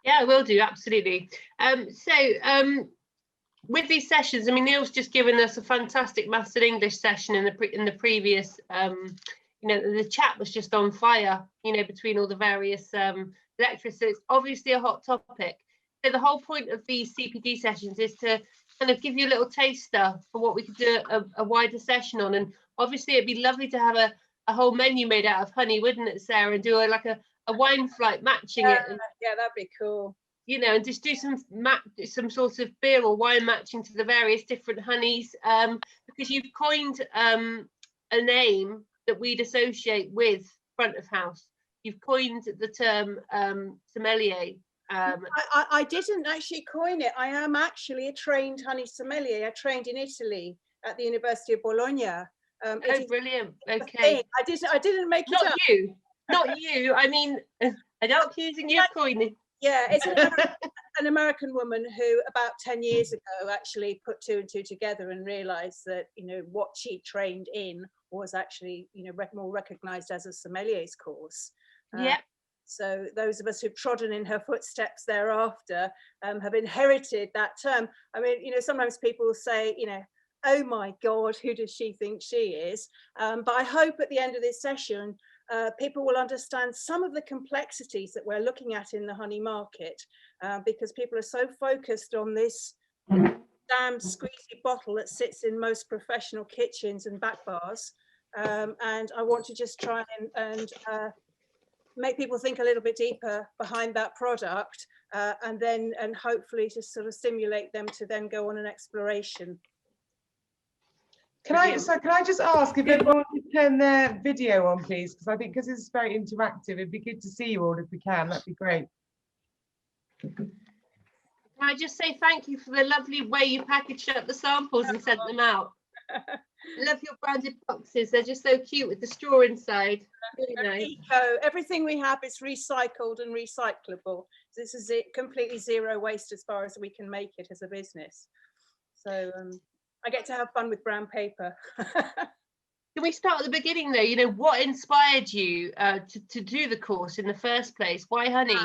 Yeah, I will do, absolutely. With these sessions, I mean, Neil's just given us a fantastic maths and English session in the previous, you know, the chat was just on fire, you know, between all the various lecturers. So it's obviously a hot topic. So the whole point of these CPD sessions is to kind of give you a little taster for what we could do a wider session on. And obviously it'd be lovely to have a whole menu made out of honey, wouldn't it, Sarah, and do a wine flight matching it. And, yeah, that'd be cool. You know, and just do some sort of beer or wine matching to the various different honeys, because you've coined a name that we'd associate with front of house. You've coined the term sommelier. I didn't actually coin it. I am actually a trained honey sommelier. I trained in Italy at the University of Bologna. Oh, brilliant. Okay. I didn't make it up. Not you. I mean, I'm not accusing you of coining. Yeah, it's an American woman who about 10 years ago actually put two and two together and realized that, you know, what she trained in was actually, you know, more recognized as a sommelier's course. Yeah. So those of us who've trodden in her footsteps thereafter have inherited that term. I mean, you know, sometimes people say, you know, oh my God, who does she think she is? But I hope at the end of this session, people will understand some of the complexities that we're looking at in the honey market, because people are so focused on this damn squeezy bottle that sits in most professional kitchens and back bars. And I want to just try and make people think a little bit deeper behind that product, and hopefully to sort of stimulate them to then go on an exploration. Can I just ask if everyone could turn their video on, please? Because I think because it's very interactive, it'd be good to see you all if we can. That'd be great. Can I just say thank you for the lovely way you packaged up the samples and sent them out. I love your branded boxes. They're just so cute with the straw inside. Really nice. Eco. Everything we have is recycled and recyclable. This is it, completely zero waste as far as we can make it as a business. So I get to have fun with brown paper. Can we start at the beginning though? You know, what inspired you to do the course in the first place? Why honey?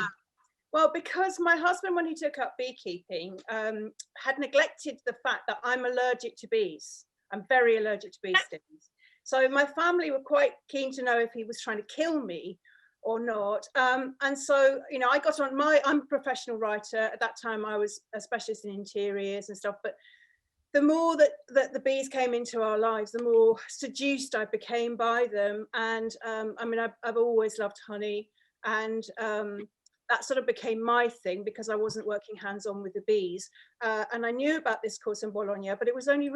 Well, because my husband, when he took up beekeeping, had neglected the fact that I'm allergic to bees. I'm very allergic to bee stings. So my family were quite keen to know if he was trying to kill me or not. And so, you know, I got on I'm a professional writer. At that time, I was a specialist in interiors and stuff. But the more that the bees came into our lives, the more seduced I became by them. And I mean, I've always loved honey. And that sort of became my thing because I wasn't working hands-on with the bees. And I knew about this course in Bologna, but it was only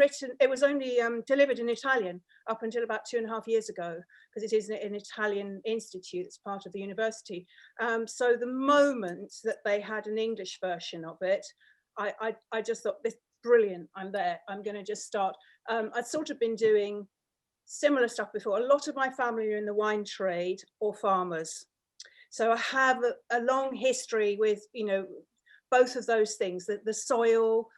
delivered in Italian up until about 2.5 years ago, because it is an Italian institute that's part of the university. So the moment that they had an English version of it, I just thought, this brilliant, I'm there, I'm going to just start. I'd sort of been doing similar stuff before. A lot of my family are in the wine trade or farmers. So I have a long history with, you know, both of those things, the soil,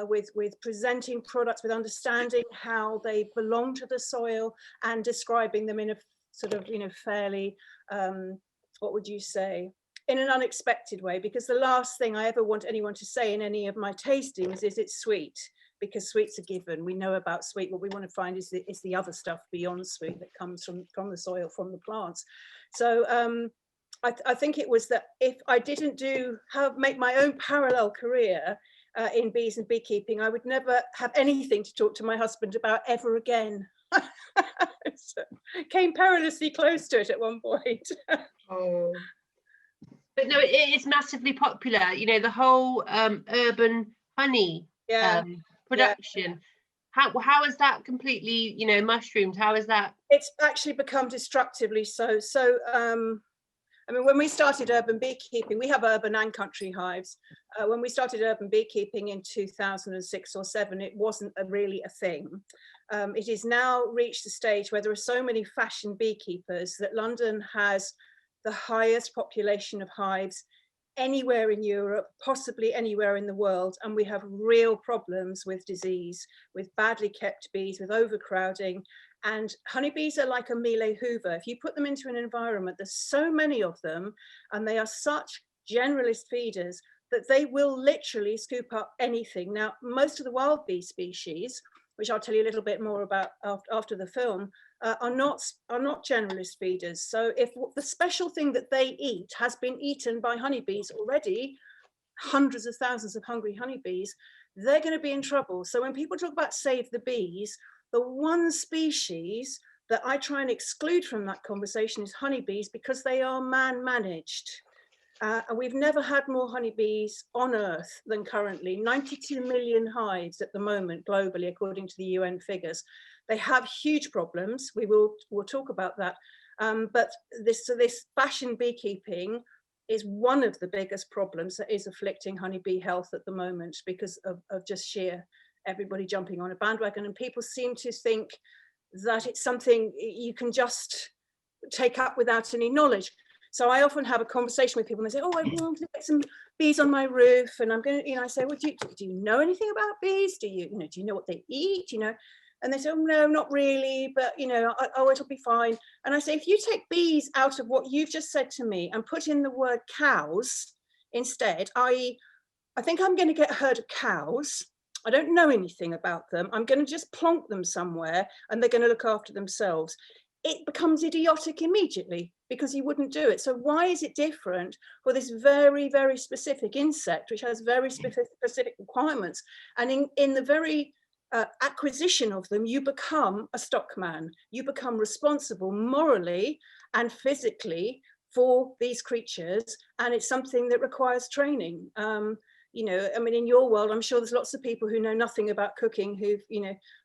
with presenting products, with understanding how they belong to the soil and describing them in a sort of, you know, fairly, what would you say, in an unexpected way, because the last thing I ever want anyone to say in any of my tastings is it's sweet, because sweet's a given. We know about sweet. What we want to find is the other stuff beyond sweet that comes from the soil, from the plants. So I think it was that if I didn't make my own parallel career in bees and beekeeping, I would never have anything to talk to my husband about ever again. So, came perilously close to it at one point. Oh. But no, it is massively popular. You know, the whole urban honey production. Yeah. How has that completely, you know, mushroomed? How is that? It's actually become destructively so. So, I mean, when we started urban beekeeping, we have urban and country hives. When we started urban beekeeping in 2006 or 7, it wasn't really a thing. It has now reached the stage where there are so many fashion beekeepers that London has the highest population of hives anywhere in Europe, possibly anywhere in the world. And we have real problems with disease, with badly kept bees, with overcrowding. And honeybees are like a Mealy Hoover. If you put them into an environment, there's so many of them, and they are such generalist feeders, that they will literally scoop up anything. Now, most of the wild bee species, which I'll tell you a little bit more about after the film, are not generalist feeders. So if the special thing that they eat has been eaten by honeybees already, hundreds of thousands of hungry honeybees, they're going to be in trouble. So when people talk about save the bees, the one species that I try and exclude from that conversation is honeybees, because they are man-managed. And we've never had more honeybees on Earth than currently. 92 million hives at the moment globally, according to the UN figures. They have huge problems. We'll talk about that. But this fashion beekeeping is one of the biggest problems that is afflicting honeybee health at the moment, because of just sheer everybody jumping on a bandwagon. And people seem to think that it's something you can just take up without any knowledge. So I often have a conversation with people and they say, oh, I want to get some bees on my roof. And I'm going to, I say, well, do you know anything about bees? Do you know what they eat? And they say, oh, no, not really, but, it'll be fine. And I say, if you take bees out of what you've just said to me and put in the word cows instead, i.e., I think I'm going to get a herd of cows. I don't know anything about them. I'm going to just plonk them somewhere and they're going to look after themselves. It becomes idiotic immediately, because you wouldn't do it. So why is it different for this very, very specific insect, which has very specific requirements? And in the very acquisition of them, you become a stockman. You become responsible morally and physically for these creatures. And it's something that requires training. In your world, I'm sure there's lots of people who know nothing about cooking who've,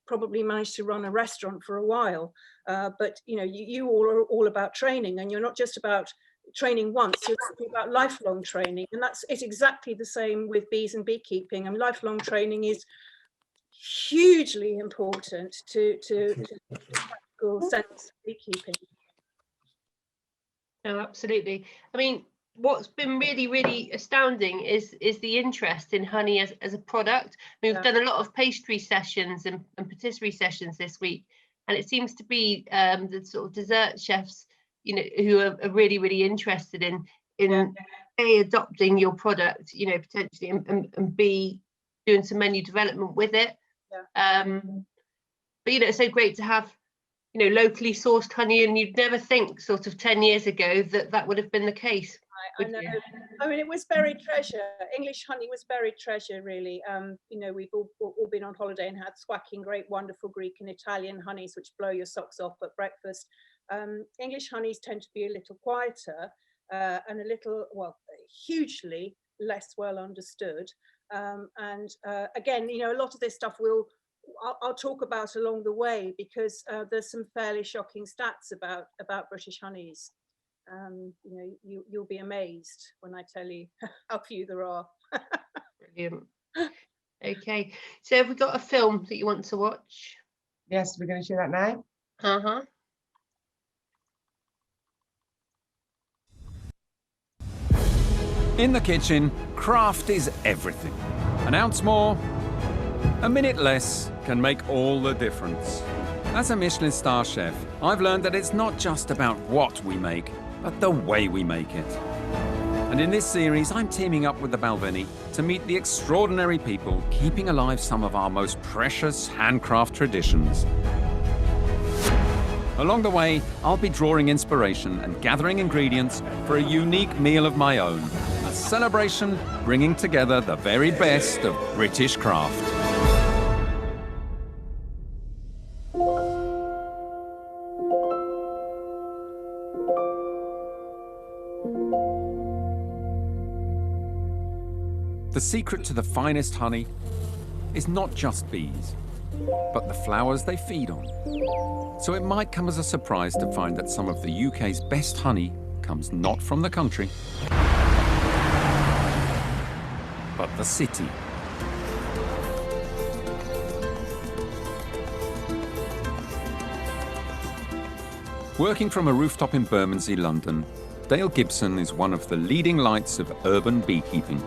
probably managed to run a restaurant for a while. But you all are all about training, and you're not just about training once, you're talking about lifelong training. And it's exactly the same with bees and beekeeping. And lifelong training is hugely important to practical sense of beekeeping. No, absolutely. I mean, what's been really, really astounding is the interest in honey as a product. I mean, we've done a lot of pastry sessions and patisserie sessions this week, and it seems to be the sort of dessert chefs, who are really, really interested in A, adopting your product, potentially, and B, doing some menu development with it. But it's so great to have locally sourced honey, and you'd never think sort of 10 years ago that would have been the case. I know. I mean, it was buried treasure. English honey was buried treasure, really. We've all been on holiday and had swacking, great, wonderful Greek and Italian honeys, which blow your socks off at breakfast. English honeys tend to be a little quieter and a little, hugely less well understood. Again, a lot of this stuff I'll talk about along the way, because there's some fairly shocking stats about British honeys. You'll be amazed when I tell you how few there are. Brilliant. Okay, so have we got a film that you want to watch? Yes, we're going to show that now. In the kitchen, craft is everything. An ounce more, a minute less can make all the difference. As a Michelin star chef, I've learned that it's not just about what we make, but the way we make it. And in this series, I'm teaming up with the Balvenie to meet the extraordinary people keeping alive some of our most precious handcraft traditions. Along the way, I'll be drawing inspiration and gathering ingredients for a unique meal of my own. A celebration bringing together the very best of British craft. The secret to the finest honey is not just bees, but the flowers they feed on. So it might come as a surprise to find that some of the UK's best honey comes not from the country, but the city. Working from a rooftop in Bermondsey, London, Dale Gibson is one of the leading lights of urban beekeeping.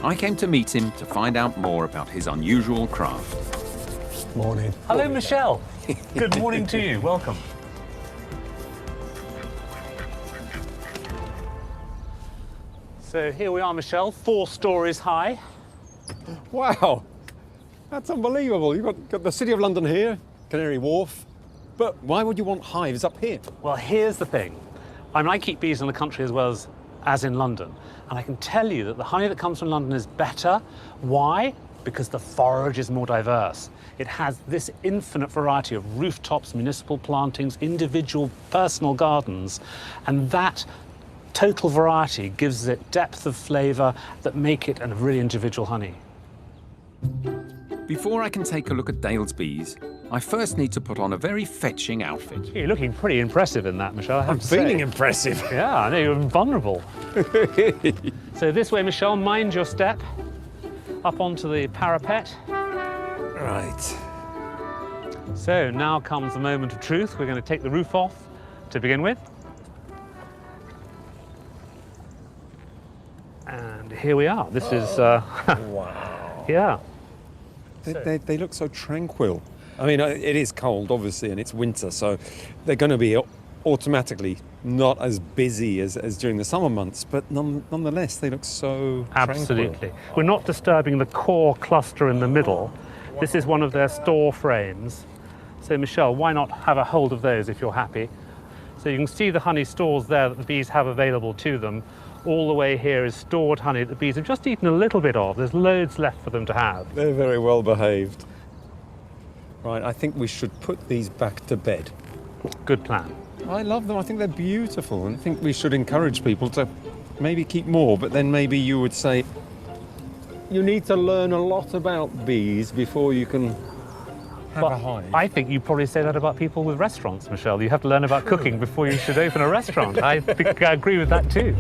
I came to meet him to find out more about his unusual craft. Morning. Hello, Michelle. Good morning to you. Welcome. So here we are, Michelle, 4 stories high. Wow, that's unbelievable. You've got the City of London here, Canary Wharf, but why would you want hives up here? Well, here's the thing. I mean, I keep bees in the country as well as in London, and I can tell you that the honey that comes from London is better. Why? Because the forage is more diverse. It has this infinite variety of rooftops, municipal plantings, individual personal gardens, and that total variety gives it depth of flavour that make it a really individual honey. Before I can take a look at Dale's bees, I first need to put on a very fetching outfit. You're looking pretty impressive in that, Michelle. I'm feeling impressive. Yeah, I know, you're vulnerable. So this way, Michelle, mind your step. Up onto the parapet. Right. So now comes the moment of truth. We're going to take the roof off to begin with. And here we are. This is... Wow. Yeah. They look so tranquil. I mean, it is cold, obviously, and it's winter, so they're going to be automatically not as busy as during the summer months, but nonetheless, they look so Absolutely. tranquil. We're not disturbing the core cluster in the middle. This is one of their store frames. So, Michelle, why not have a hold of those if you're happy? So you can see the honey stores there that the bees have available to them. All the way here is stored honey that the bees have just eaten a little bit of. There's loads left for them to have. They're very well behaved. Right, I think we should put these back to bed. Good plan. I love them. I think they're beautiful, and I think we should encourage people to maybe keep more, but then maybe you would say you need to learn a lot about bees before you can have a hive. I think you probably say that about people with restaurants, Michelle. You have to learn about cooking before you should open a restaurant. I think I agree with that too.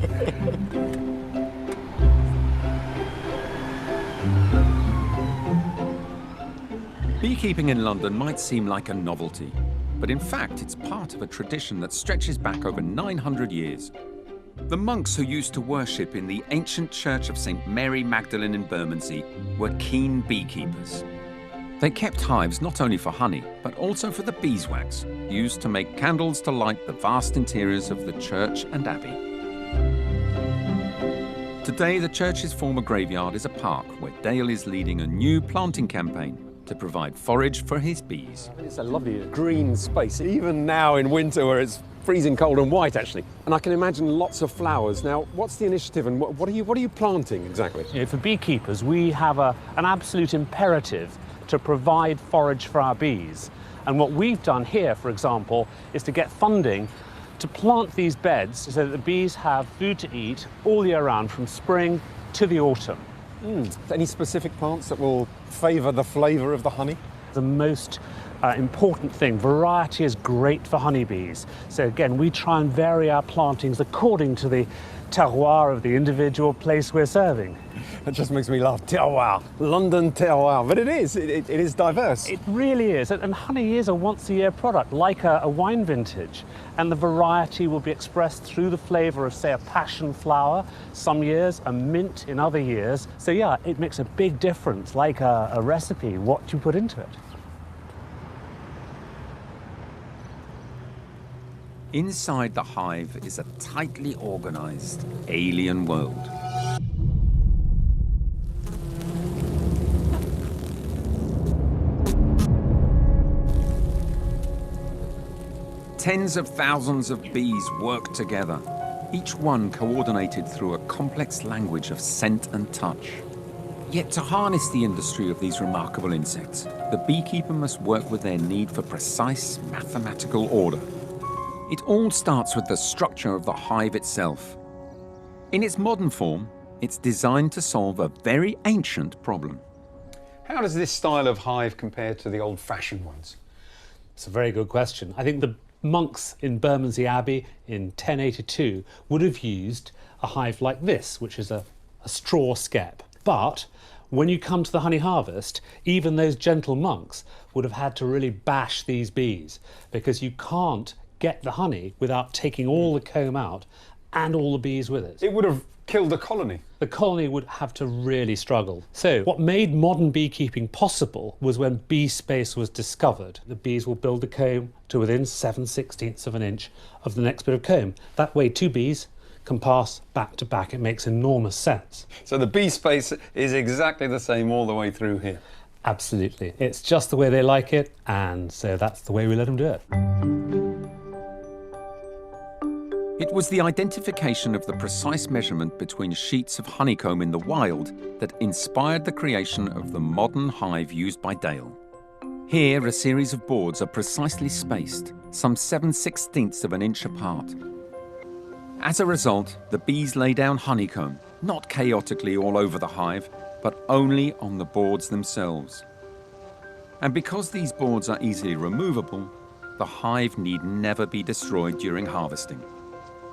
Beekeeping in London might seem like a novelty, but in fact it's part of a tradition that stretches back over 900 years. The monks who used to worship in the ancient church of St. Mary Magdalene in Bermondsey were keen beekeepers. They kept hives not only for honey, but also for the beeswax, used to make candles to light the vast interiors of the church and abbey. Today, the church's former graveyard is a park where Dale is leading a new planting campaign to provide forage for his bees. It's a lovely green space, even now in winter where it's freezing cold and white, actually. And I can imagine lots of flowers. Now, what's the initiative and what are you planting exactly? You know, for beekeepers, we have an absolute imperative to provide forage for our bees. And what we've done here, for example, is to get funding to plant these beds so that the bees have food to eat all year round, from spring to the autumn. Any specific plants that will favour the flavour of the honey? The most important thing, variety is great for honeybees. So again, we try and vary our plantings according to the terroir of the individual place we're serving. That just makes me laugh. Terroir, London terroir. But it is diverse. It really is. And honey is a once-a-year product, like a wine vintage. And the variety will be expressed through the flavour of, say, a passion flower some years, a mint in other years. So yeah, it makes a big difference, like a recipe, what you put into it. Inside the hive is a tightly organized alien world. Tens of thousands of bees work together, each one coordinated through a complex language of scent and touch. Yet to harness the industry of these remarkable insects, the beekeeper must work with their need for precise mathematical order. It all starts with the structure of the hive itself. In its modern form, it's designed to solve a very ancient problem. How does this style of hive compare to the old-fashioned ones? It's a very good question. I think the monks in Bermondsey Abbey in 1082 would have used a hive like this, which is a straw skep. But when you come to the honey harvest, even those gentle monks would have had to really bash these bees, because you can't get the honey without taking all the comb out and all the bees with it. It would have killed the colony. The colony would have to really struggle. So what made modern beekeeping possible was when bee space was discovered. The bees will build the comb to within 7/16 of an inch of the next bit of comb. That way 2 bees can pass back to back. It makes enormous sense. So the bee space is exactly the same all the way through here. Absolutely. It's just the way they like it, and so that's the way we let them do it. It was the identification of the precise measurement between sheets of honeycomb in the wild that inspired the creation of the modern hive used by Dale. Here, a series of boards are precisely spaced, some 7/16 of an inch apart. As a result, the bees lay down honeycomb, not chaotically all over the hive, but only on the boards themselves. And because these boards are easily removable, the hive need never be destroyed during harvesting.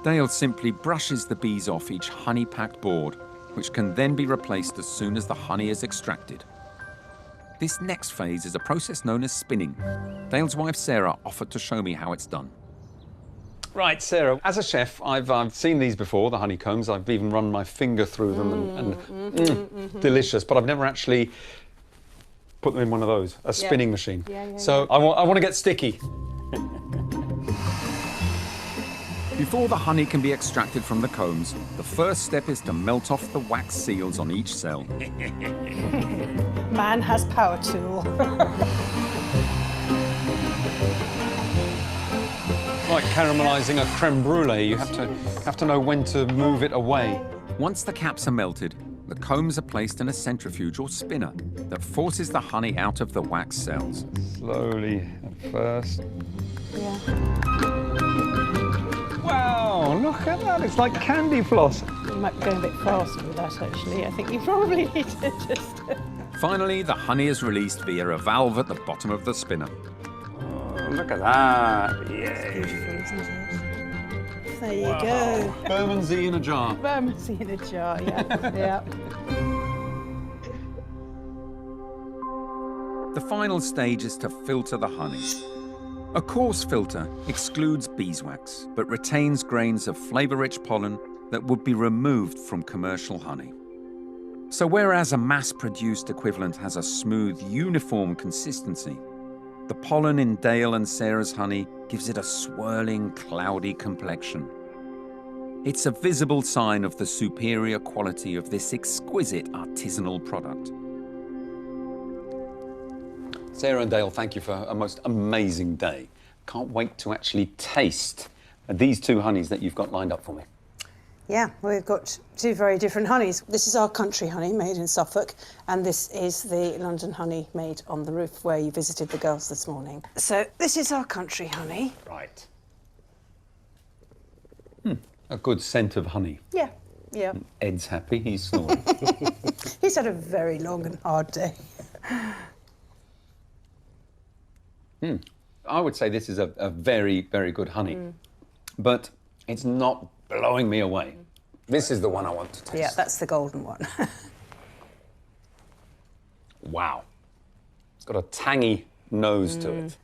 Dale simply brushes the bees off each honey-packed board, which can then be replaced as soon as the honey is extracted. This next phase is a process known as spinning. Dale's wife Sarah offered to show me how it's done. Right, Sarah, as a chef, I've seen these before, the honeycombs. I've even run my finger through them delicious, but I've never actually put them in one of those, a spinning machine. So I want to get sticky. Before the honey can be extracted from the combs, the first step is to melt off the wax seals on each cell. Man has power tool. Like caramelising a creme brulee, you have to know when to move it away. Once the caps are melted, the combs are placed in a centrifuge or spinner that forces the honey out of the wax cells. Slowly at first. Yeah. Wow, look at that, it's like candy floss. You might be going a bit fast with that, actually. I think you probably need to just... Finally, the honey is released via a valve at the bottom of the spinner. Oh, look at that, yay. Beautiful, isn't it? There you go. Bermondsey in a jar. Bermondsey in a jar, yeah. Yeah. The final stage is to filter the honey. A coarse filter excludes beeswax, but retains grains of flavour-rich pollen that would be removed from commercial honey. So whereas a mass-produced equivalent has a smooth, uniform consistency, the pollen in Dale and Sarah's honey gives it a swirling, cloudy complexion. It's a visible sign of the superior quality of this exquisite artisanal product. Sarah and Dale, thank you for a most amazing day. Can't wait to actually taste these two honeys that you've got lined up for me. Yeah, we've got two very different honeys. This is our country honey made in Suffolk, and this is the London honey made on the roof where you visited the girls this morning. So this is our country honey. Right. A good scent of honey. Yeah, yeah. Ed's happy, he's snoring. He's had a very long and hard day. I would say this is a very, very good honey, but it's not blowing me away. This is the one I want to taste. Yeah, that's the golden one. Wow. It's got a tangy nose to it.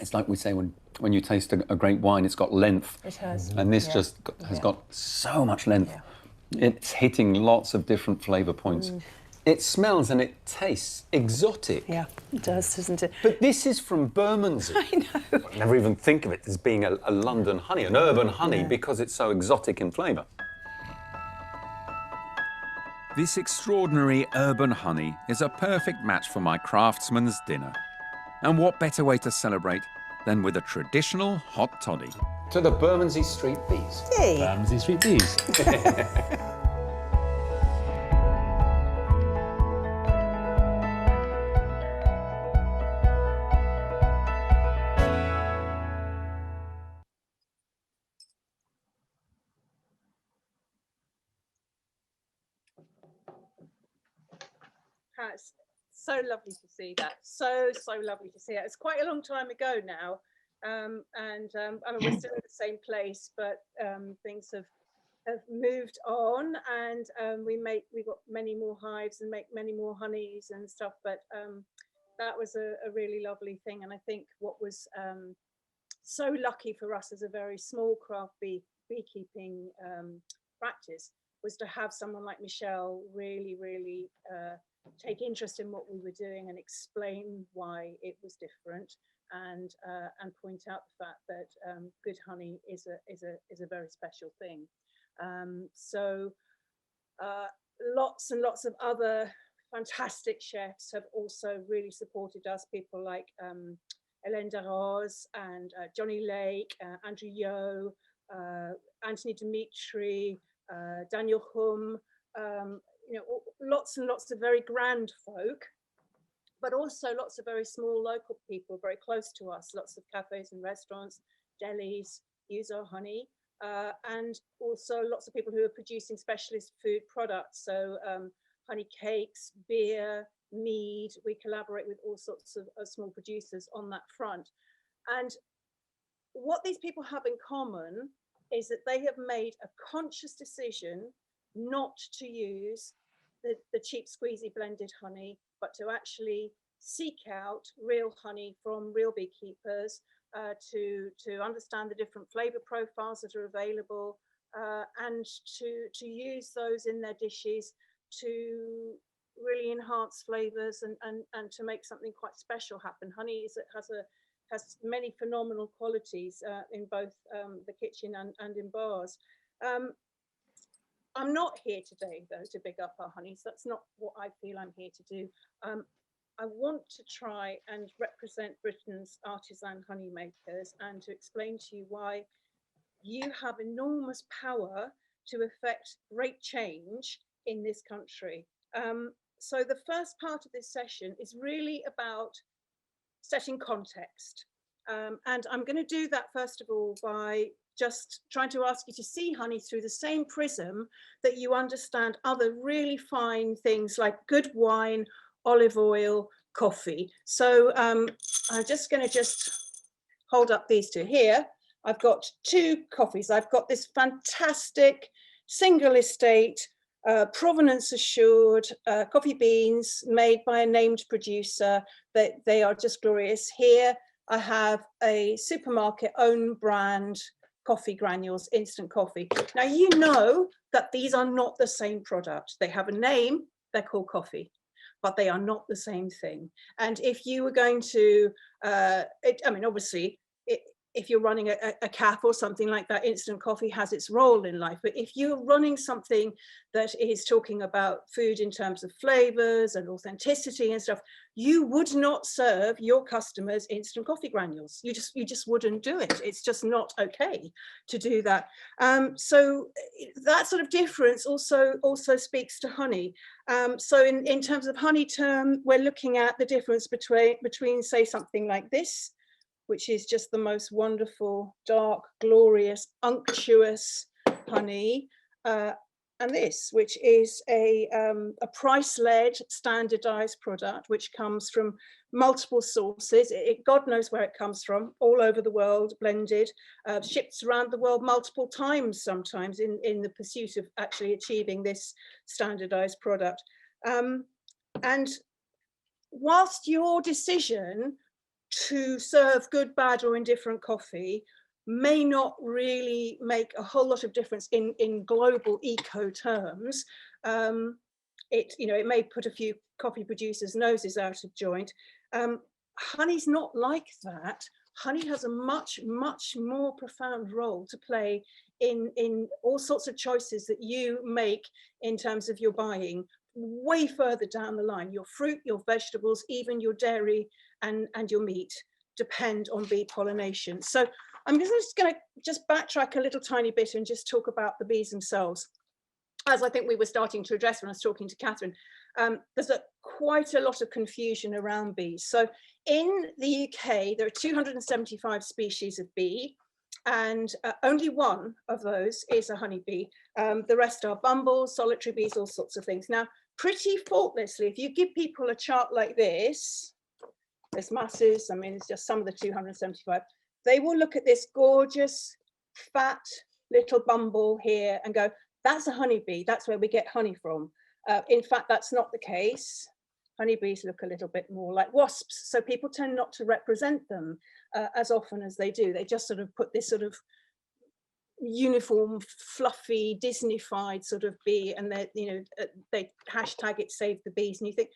It's like we say when you taste a great wine, it's got length. It has. And this just has got so much length. Yeah. It's hitting lots of different flavour points. It smells and it tastes exotic. Yeah, it does, doesn't it? But this is from Bermondsey. I know. I never even think of it as being a London honey, an urban honey, because it's so exotic in flavour. This extraordinary urban honey is a perfect match for my craftsman's dinner. And what better way to celebrate than with a traditional hot toddy? To the Bermondsey Street Bees. Hey. Bermondsey Street Bees. It's so lovely to see that. So lovely to see it. It's quite a long time ago now. I mean, we're still in the same place, but things have moved on, and we got many more hives and make many more honeys and stuff. But that was a really lovely thing. And I think what was so lucky for us as a very small craft beekeeping practice was to have someone like Michelle really take interest in what we were doing and explain why it was different, and point out the fact that good honey is a very special thing. So lots and lots of other fantastic chefs have also really supported us. People like Hélène Darroze and Johnny Lake, Andrew Yeo, Anthony Dimitri, Daniel Hum, you know, lots and lots of very grand folk, but also lots of very small local people very close to us, lots of cafes and restaurants, delis use our honey, and also lots of people who are producing specialist food products. So honey cakes, beer, mead, we collaborate with all sorts of small producers on that front. And what these people have in common is that they have made a conscious decision not to use the cheap squeezy blended honey, but to actually seek out real honey from real beekeepers, to understand the different flavor profiles that are available, and to use those in their dishes to really enhance flavors and to make something quite special happen. Honey has many phenomenal qualities in both the kitchen and in bars. I'm not here today, though, to big up our honeys. That's not what I feel I'm here to do. I want to try and represent Britain's artisan honey makers and to explain to you why you have enormous power to affect great change in this country. So the first part of this session is really about setting context. And I'm going to do that, first of all, by just trying to ask you to see honey through the same prism that you understand other really fine things like good wine, olive oil, coffee. So I'm just going to hold up these two here. I've got two coffees. I've got this fantastic single estate, provenance assured coffee beans made by a named producer. They are just glorious. Here I have a supermarket own brand coffee granules, instant coffee. Now, you know that these are not the same product. They have a name, they're called coffee, but they are not the same thing. And if you were going to, I mean, obviously, if you're running a cafe or something like that, instant coffee has its role in life. But if you're running something that is talking about food in terms of flavors and authenticity and stuff, you would not serve your customers instant coffee granules. You just wouldn't do it. It's just not okay to do that. So that sort of difference also speaks to honey. So in terms of honey term, we're looking at the difference between say something like this, which is just the most wonderful, dark, glorious, unctuous honey, and this, which is a price-led standardized product, which comes from multiple sources. God knows where it comes from, all over the world, blended, shipped around the world multiple times sometimes in the pursuit of actually achieving this standardized product. And whilst your decision to serve good, bad, or indifferent coffee may not really make a whole lot of difference in global eco terms. It may put a few coffee producers' noses out of joint. Honey's not like that. Honey has a much, much more profound role to play in all sorts of choices that you make in terms of your buying, way further down the line. Your fruit, your vegetables, even your dairy and your meat depend on bee pollination. So I'm just going to backtrack a little tiny bit and just talk about the bees themselves. As I think we were starting to address when I was talking to Catherine, there's quite a lot of confusion around bees. So in the UK, there are 275 species of bee, and only one of those is a honeybee. The rest are bumbles, solitary bees, all sorts of things. Now, pretty faultlessly, if you give people a chart like this, there's masses, I mean, it's just some of the 275, they will look at this gorgeous, fat little bumble here and go, that's a honeybee, that's where we get honey from. In fact, that's not the case. Honeybees look a little bit more like wasps, so people tend not to represent them as often as they do. They just sort of put this sort of uniform, fluffy, Disney-fied sort of bee, and they hashtag it Save the Bees, and you think,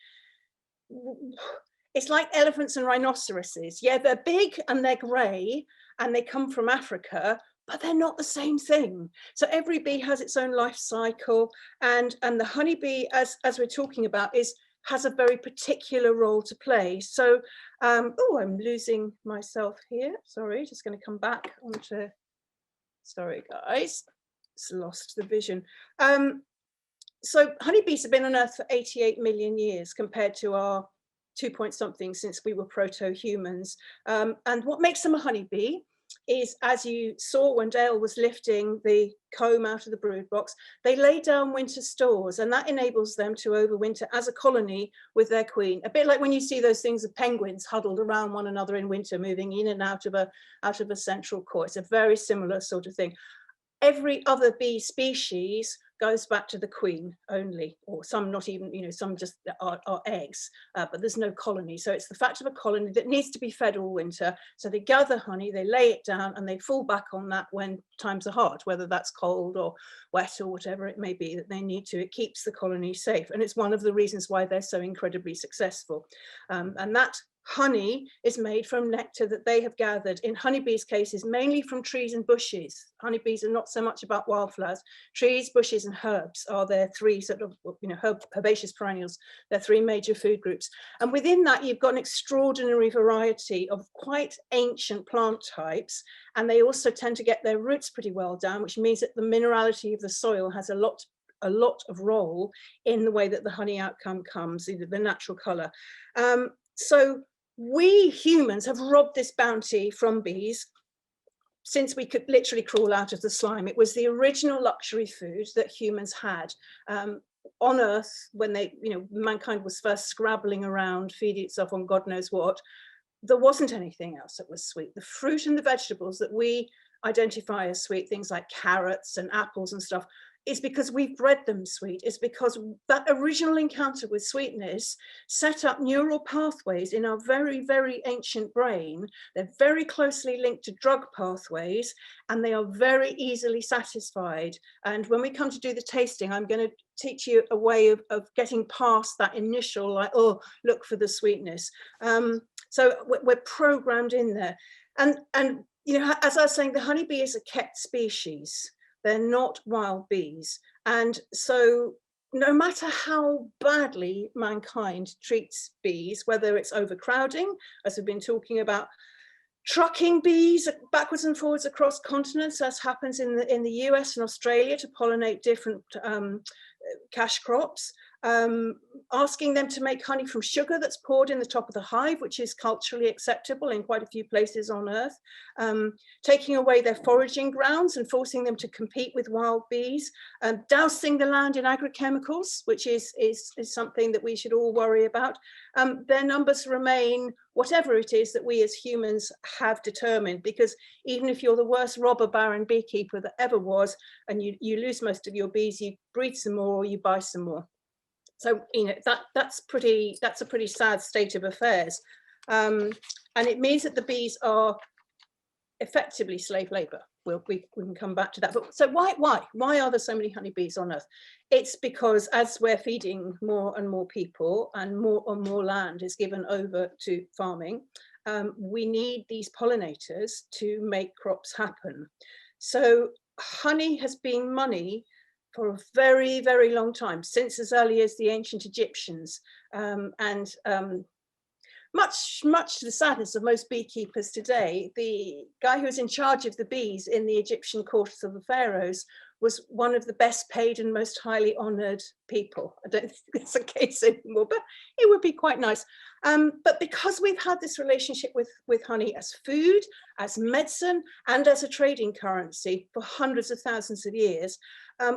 it's like elephants and rhinoceroses. Yeah, they're big and they're grey and they come from Africa, but they're not the same thing. So every bee has its own life cycle, and the honeybee, as we're talking about, has a very particular role to play. So, oh, I'm losing myself here. Sorry, just going to come back onto. Sorry, guys, it's lost the vision. So honeybees have been on Earth for 88 million years compared to our 2 point something since we were proto-humans. And what makes them a honeybee is, as you saw when Dale was lifting the comb out of the brood box, they lay down winter stores, and that enables them to overwinter as a colony with their queen. A bit like when you see those things of penguins huddled around one another in winter, moving in and out of a central core. It's a very similar sort of thing. Every other bee species goes back to the queen only, or some not even, you know, some just are eggs, but there's no colony. So it's the fact of a colony that needs to be fed all winter. So they gather honey, they lay it down, and they fall back on that when times are hard, whether that's cold or wet or whatever it may be that they need to. It keeps the colony safe. And it's one of the reasons why they're so incredibly successful. And that honey is made from nectar that they have gathered, in honeybees' cases, mainly from trees and bushes. Honeybees are not so much about wildflowers. Trees, bushes, and herbs are their three sort of, you know, herbaceous perennials, their three major food groups. And within that, you've got an extraordinary variety of quite ancient plant types. And they also tend to get their roots pretty well down, which means that the minerality of the soil has a lot of role in the way that the honey outcome comes, the natural color. So we humans have robbed this bounty from bees since we could literally crawl out of the slime. It was the original luxury food that humans had on Earth when mankind was first scrabbling around, feeding itself on God knows what. There wasn't anything else that was sweet. The fruit and the vegetables that we identify as sweet, things like carrots and apples and stuff, is because we've bred them sweet. It's because that original encounter with sweetness set up neural pathways in our very, very ancient brain. They're very closely linked to drug pathways, and they are very easily satisfied. And when we come to do the tasting, I'm going to teach you a way of getting past that initial, like, oh, look for the sweetness. So we're programmed in there. And you know, as I was saying, the honeybee is a kept species. They're not wild bees. And so no matter how badly mankind treats bees, whether it's overcrowding, as we've been talking about, trucking bees backwards and forwards across continents, as happens in the US and Australia to pollinate different cash crops, asking them to make honey from sugar that's poured in the top of the hive, which is culturally acceptable in quite a few places on Earth, taking away their foraging grounds and forcing them to compete with wild bees, dousing the land in agrochemicals, which is something that we should all worry about. Their numbers remain whatever it is that we as humans have determined, because even if you're the worst robber baron beekeeper that ever was, and you lose most of your bees, you breed some more or you buy some more. So, you know, that's a pretty sad state of affairs. And it means that the bees are effectively slave labor. We can come back to that. But so why are there so many honeybees on Earth? It's because as we're feeding more and more people, and more land is given over to farming, we need these pollinators to make crops happen. So honey has been money for a very, very long time, since as early as the ancient Egyptians, much to the sadness of most beekeepers today. The guy who was in charge of the bees in the Egyptian courts of the pharaohs was one of the best paid and most highly honoured people. I don't think it's the case anymore, but it would be quite nice. But because we've had this relationship with honey as food, as medicine, and as a trading currency for hundreds of thousands of years,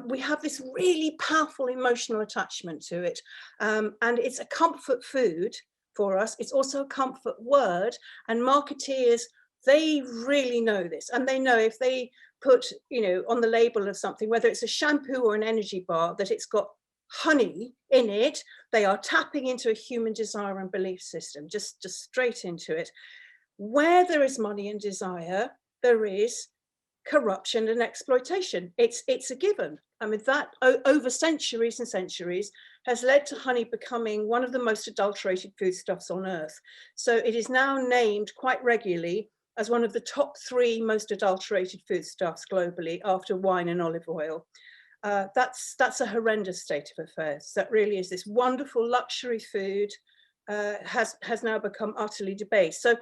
we have this really powerful emotional attachment to it. And it's a comfort food for us. It's also a comfort word, and marketeers, they really know this, and they know if they put, you know, on the label of something, whether it's a shampoo or an energy bar, that it's got honey in it, they are tapping into a human desire and belief system, just straight into it. Where there is money and desire, there is corruption and exploitation. It's a given. I mean, that over centuries and centuries has led to honey becoming one of the most adulterated foodstuffs on earth. So it is now named quite regularly as one of the top 3 most adulterated foodstuffs globally, after wine and olive oil. That's a horrendous state of affairs. That really is, this wonderful luxury food has now become utterly debased. So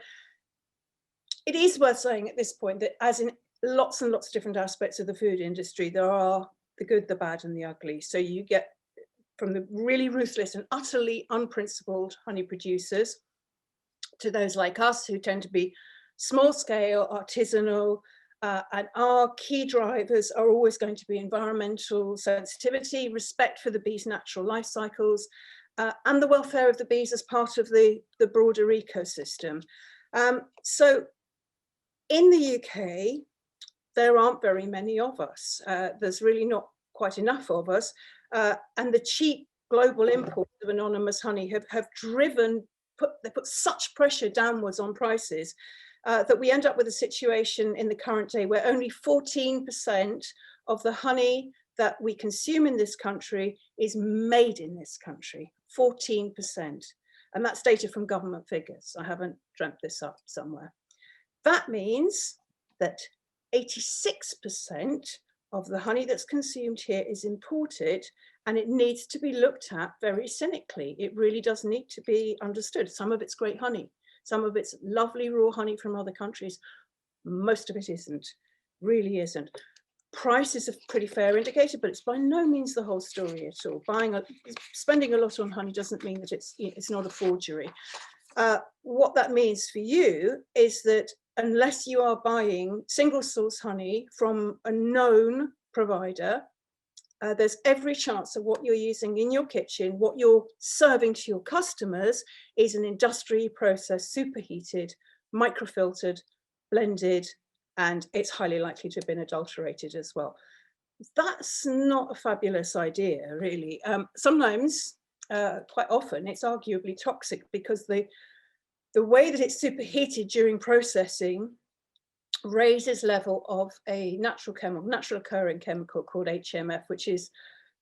it is worth saying at this point that, as in lots and lots of different aspects of the food industry, there are the good, the bad, and the ugly. So you get from the really ruthless and utterly unprincipled honey producers to those like us who tend to be small scale, artisanal, and our key drivers are always going to be environmental sensitivity, respect for the bees' natural life cycles, and the welfare of the bees as part of the broader ecosystem. So in the UK, there aren't very many of us. There's really not quite enough of us. And the cheap global imports of anonymous honey have put such pressure downwards on prices that we end up with a situation in the current day where only 14% of the honey that we consume in this country is made in this country, 14%. And that's data from government figures. I haven't dreamt this up somewhere. That means that 86% of the honey that's consumed here is imported, and it needs to be looked at very cynically. It really does need to be understood. Some of it's great honey, some of it's lovely raw honey from other countries. Most of it isn't, really isn't. Price is a pretty fair indicator, but it's by no means the whole story at all. Spending a lot on honey doesn't mean that it's not a forgery. What that means for you is that unless you are buying single source honey from a known provider, there's every chance that what you're using in your kitchen, what you're serving to your customers, is an industrially processed, superheated, microfiltered, blended, and it's highly likely to have been adulterated as well. That's not a fabulous idea, really. Sometimes, quite often, it's arguably toxic because the way that it's superheated during processing raises level of a natural occurring chemical called HMF, which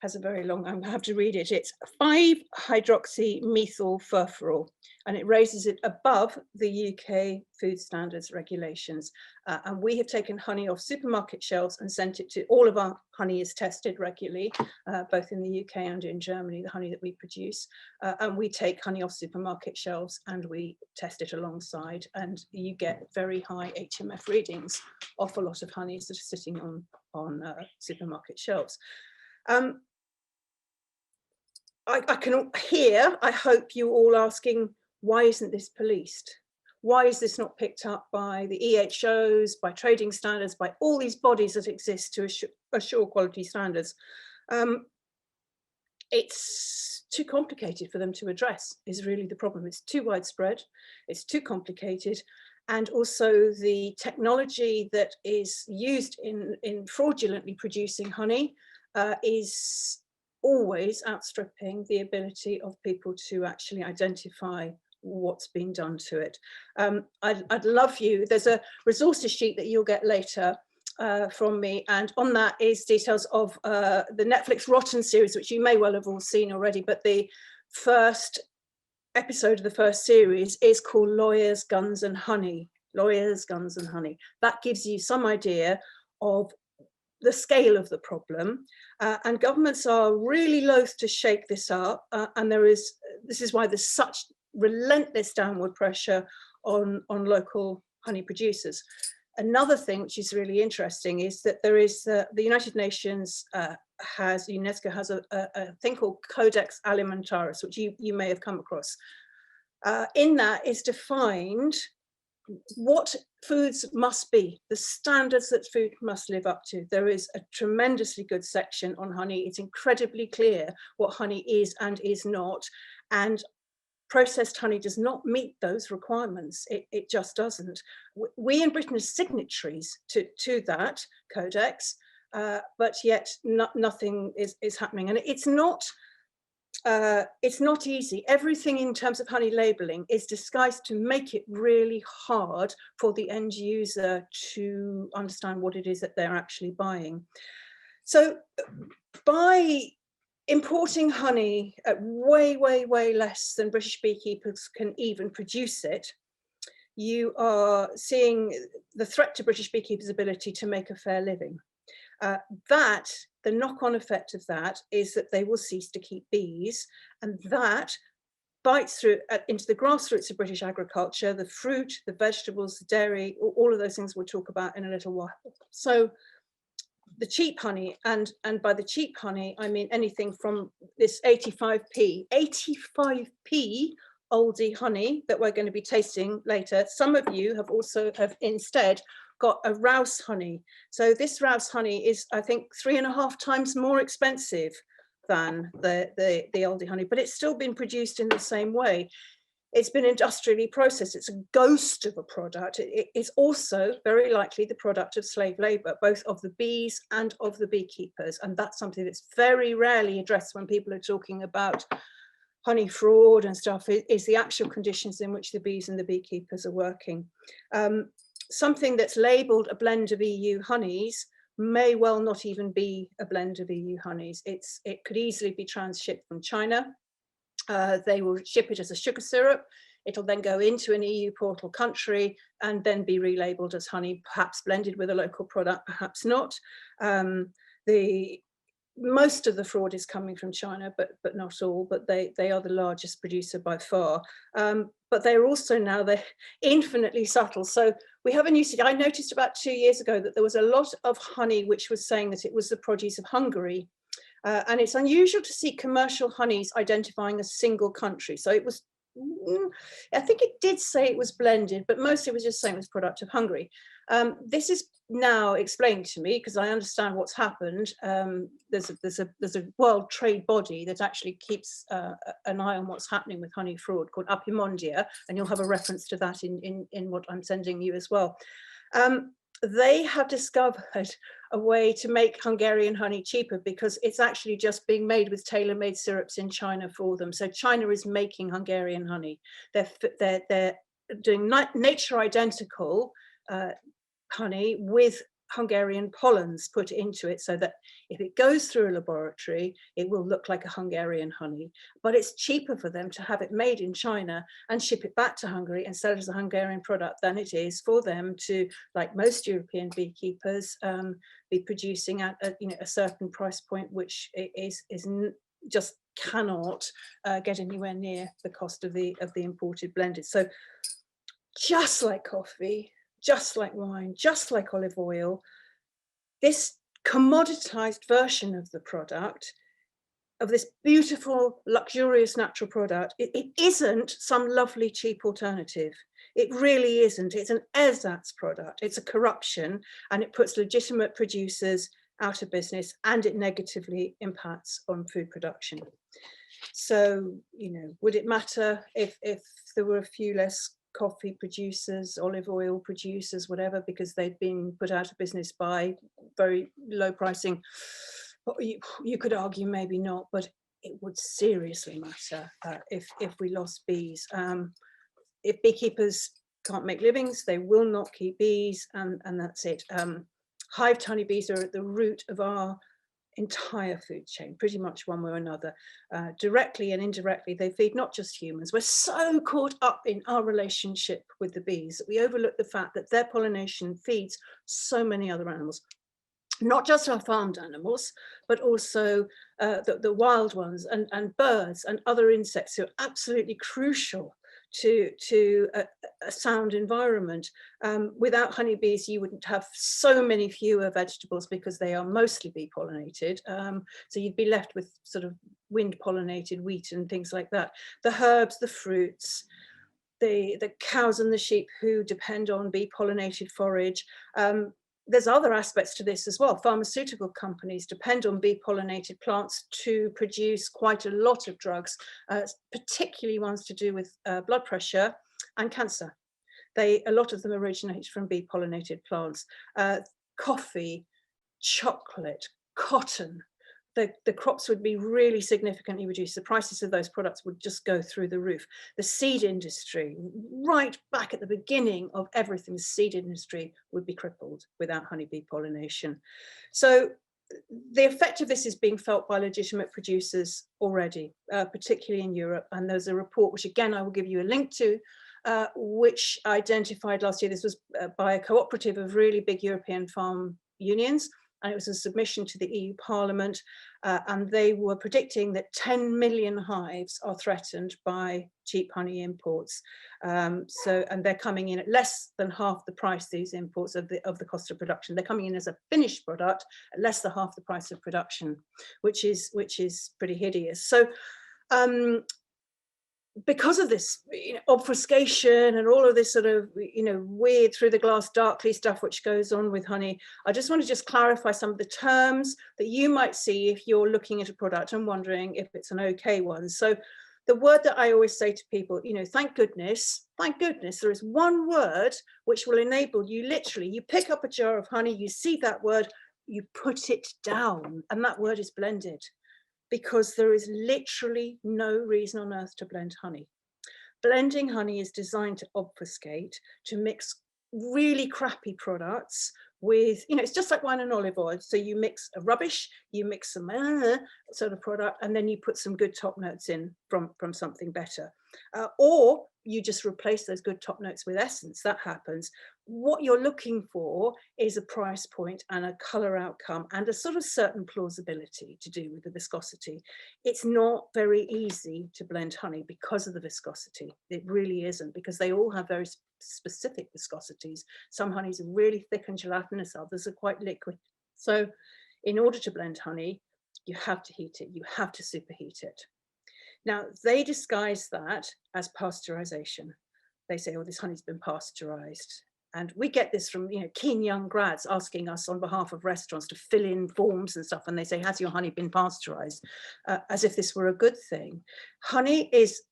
has a very long, I'm going to have to read it. It's 5-hydroxymethylfurfural, and it raises it above the UK food standards regulations. And we have taken honey off supermarket shelves and sent it to, all of our honey is tested regularly, both in the UK and in Germany, the honey that we produce. And we take honey off supermarket shelves and we test it alongside, and you get very high HMF readings off a lot of honeys that are sitting on supermarket shelves. I can hear, I hope you all asking, why isn't this policed? Why is this not picked up by the EHOs, by trading standards, by all these bodies that exist to assure quality standards? It's too complicated for them to address, is really the problem. It's too widespread, it's too complicated, and also the technology that is used in fraudulently producing honey is always outstripping the ability of people to actually identify what's been done to it. I'd love you, there's a resources sheet that you'll get later from me, and on that is details of the Netflix Rotten series, which you may well have all seen already, but the first episode of the first series is called Lawyers, Guns and Honey. Lawyers, Guns and Honey. That gives you some idea of the scale of the problem, and governments are really loath to shake this up, and this is why there's such relentless downward pressure on local honey producers. Another thing which is really interesting is that there is the United Nations UNESCO has a thing called Codex Alimentarius, which you may have come across. In that is defined what foods must be, the standards that food must live up to. There is a tremendously good section on honey. It's incredibly clear what honey is and is not, and processed honey does not meet those requirements. It just doesn't. We in Britain are signatories to that codex, but yet nothing is happening, and it's not easy. Everything in terms of honey labeling is disguised to make it really hard for the end user to understand what it is that they're actually buying. So by importing honey at way, way, way less than British beekeepers can even produce it, you are seeing the threat to British beekeepers' ability to make a fair living. The knock-on effect of that is that they will cease to keep bees, and that bites through into the grassroots of British agriculture, the fruit, the vegetables, the dairy, all of those things we'll talk about in a little while. So the cheap honey, and by the cheap honey, I mean anything from this 85p oldie honey that we're going to be tasting later. Some of you have also instead got a Rouse honey. So this Rouse honey is, I think, 3.5 times more expensive than the oldie honey, but it's still been produced in the same way. It's been industrially processed. It's a ghost of a product. It is also very likely the product of slave labor, both of the bees and of the beekeepers. And that's something that's very rarely addressed when people are talking about honey fraud and stuff, is the actual conditions in which the bees and the beekeepers are working. Something that's labeled a blend of EU honeys may well not even be a blend of EU honeys. It could easily be transshipped from China. They will ship it as a sugar syrup. It'll then go into an EU portal country and then be relabeled as honey, perhaps blended with a local product, perhaps not. Most of the fraud is coming from China, but not all, but they are the largest producer by far. But they're also now, they're infinitely subtle. So we have a new city. I noticed about 2 years ago that there was a lot of honey which was saying that it was the produce of Hungary. And it's unusual to see commercial honeys identifying a single country. So it was, I think it did say it was blended, but mostly it was just saying it was product of Hungary. This is now explained to me because I understand what's happened. There's a world trade body that actually keeps an eye on what's happening with honey fraud called Apimondia, and you'll have a reference to that in what I'm sending you as well. They have discovered a way to make Hungarian honey cheaper because it's actually just being made with tailor-made syrups in China for them. So China is making Hungarian honey. They're doing nature identical honey with Hungarian pollens put into it so that if it goes through a laboratory, it will look like a Hungarian honey, but it's cheaper for them to have it made in China and ship it back to Hungary and sell it as a Hungarian product than it is for them to, like most European beekeepers, be producing at a certain price point, which is just cannot get anywhere near the cost of the imported blended. So just like coffee, just like wine, just like olive oil, this commoditized version of the product, of this beautiful, luxurious natural product, it isn't some lovely, cheap alternative. It really isn't. It's an ersatz product. It's a corruption, and it puts legitimate producers out of business, and it negatively impacts on food production. So, would it matter if there were a few less coffee producers, olive oil producers, whatever, because they'd been put out of business by very low pricing? You could argue maybe not, but it would seriously matter if we lost bees. If beekeepers can't make livings, they will not keep bees, and that's it. Hive honeybees are at the root of our entire food chain, pretty much one way or another. Directly and indirectly, they feed not just humans. We're so caught up in our relationship with the bees that we overlook the fact that their pollination feeds so many other animals, not just our farmed animals, but also the wild ones and birds and other insects who are absolutely crucial to a sound environment. Without honeybees, you wouldn't have so many fewer vegetables because they are mostly bee pollinated. So you'd be left with sort of wind pollinated wheat and things like that. The herbs, the fruits, the cows and the sheep who depend on bee pollinated forage. There's other aspects to this as well. Pharmaceutical companies depend on bee pollinated plants to produce quite a lot of drugs, particularly ones to do with blood pressure and cancer. A lot of them originate from bee pollinated plants. Coffee, chocolate, cotton. The crops would be really significantly reduced. The prices of those products would just go through the roof. The seed industry, right back at the beginning of everything, the seed industry would be crippled without honeybee pollination. So the effect of this is being felt by legitimate producers already, particularly in Europe. And there's a report, which again, I will give you a link to, which identified last year, this was by a cooperative of really big European farm unions, and it was a submission to the EU Parliament, and they were predicting that 10 million hives are threatened by cheap honey imports. And they're coming in at less than half the price, these imports, of the cost of production. They're coming in as a finished product at less than half the price of production, which is pretty hideous. So because of this, obfuscation and all of this sort of, weird through the glass darkly stuff which goes on with honey, I just want to clarify some of the terms that you might see if you're looking at a product and wondering if it's an okay one. So the word that I always say to people, thank goodness there is one word which will enable you, literally, you pick up a jar of honey, you see that word, you put it down, and that word is blended. Because there is literally no reason on earth to blend honey. Blending honey is designed to obfuscate, to mix really crappy products with, it's just like wine and olive oil. So you mix a rubbish, you mix some sort of product, and then you put some good top notes in from something better. Or you just replace those good top notes with essence. That happens. What you're looking for is a price point and a color outcome and a sort of certain plausibility to do with the viscosity. It's not very easy to blend honey because of the viscosity. It really isn't, because they all have very specific viscosities. Some honeys are really thick and gelatinous, others are quite liquid. So in order to blend honey, you have to heat it, you have to superheat it. Now, they disguise that as pasteurization. They say, oh, this honey's been pasteurized. And we get this from keen young grads asking us on behalf of restaurants to fill in forms and stuff. And they say, has your honey been pasteurized? As if this were a good thing. Honey is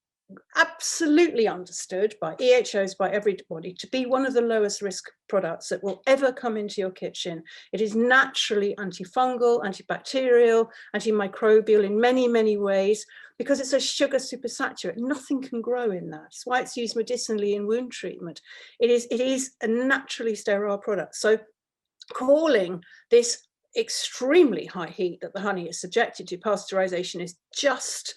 absolutely understood by EHOs, by everybody, to be one of the lowest risk products that will ever come into your kitchen. It is naturally antifungal, antibacterial, antimicrobial in many, many ways, because it's a sugar supersaturate. Nothing can grow in that. That's why it's used medicinally in wound treatment. It is a naturally sterile product. So calling this extremely high heat that the honey is subjected to pasteurization is just,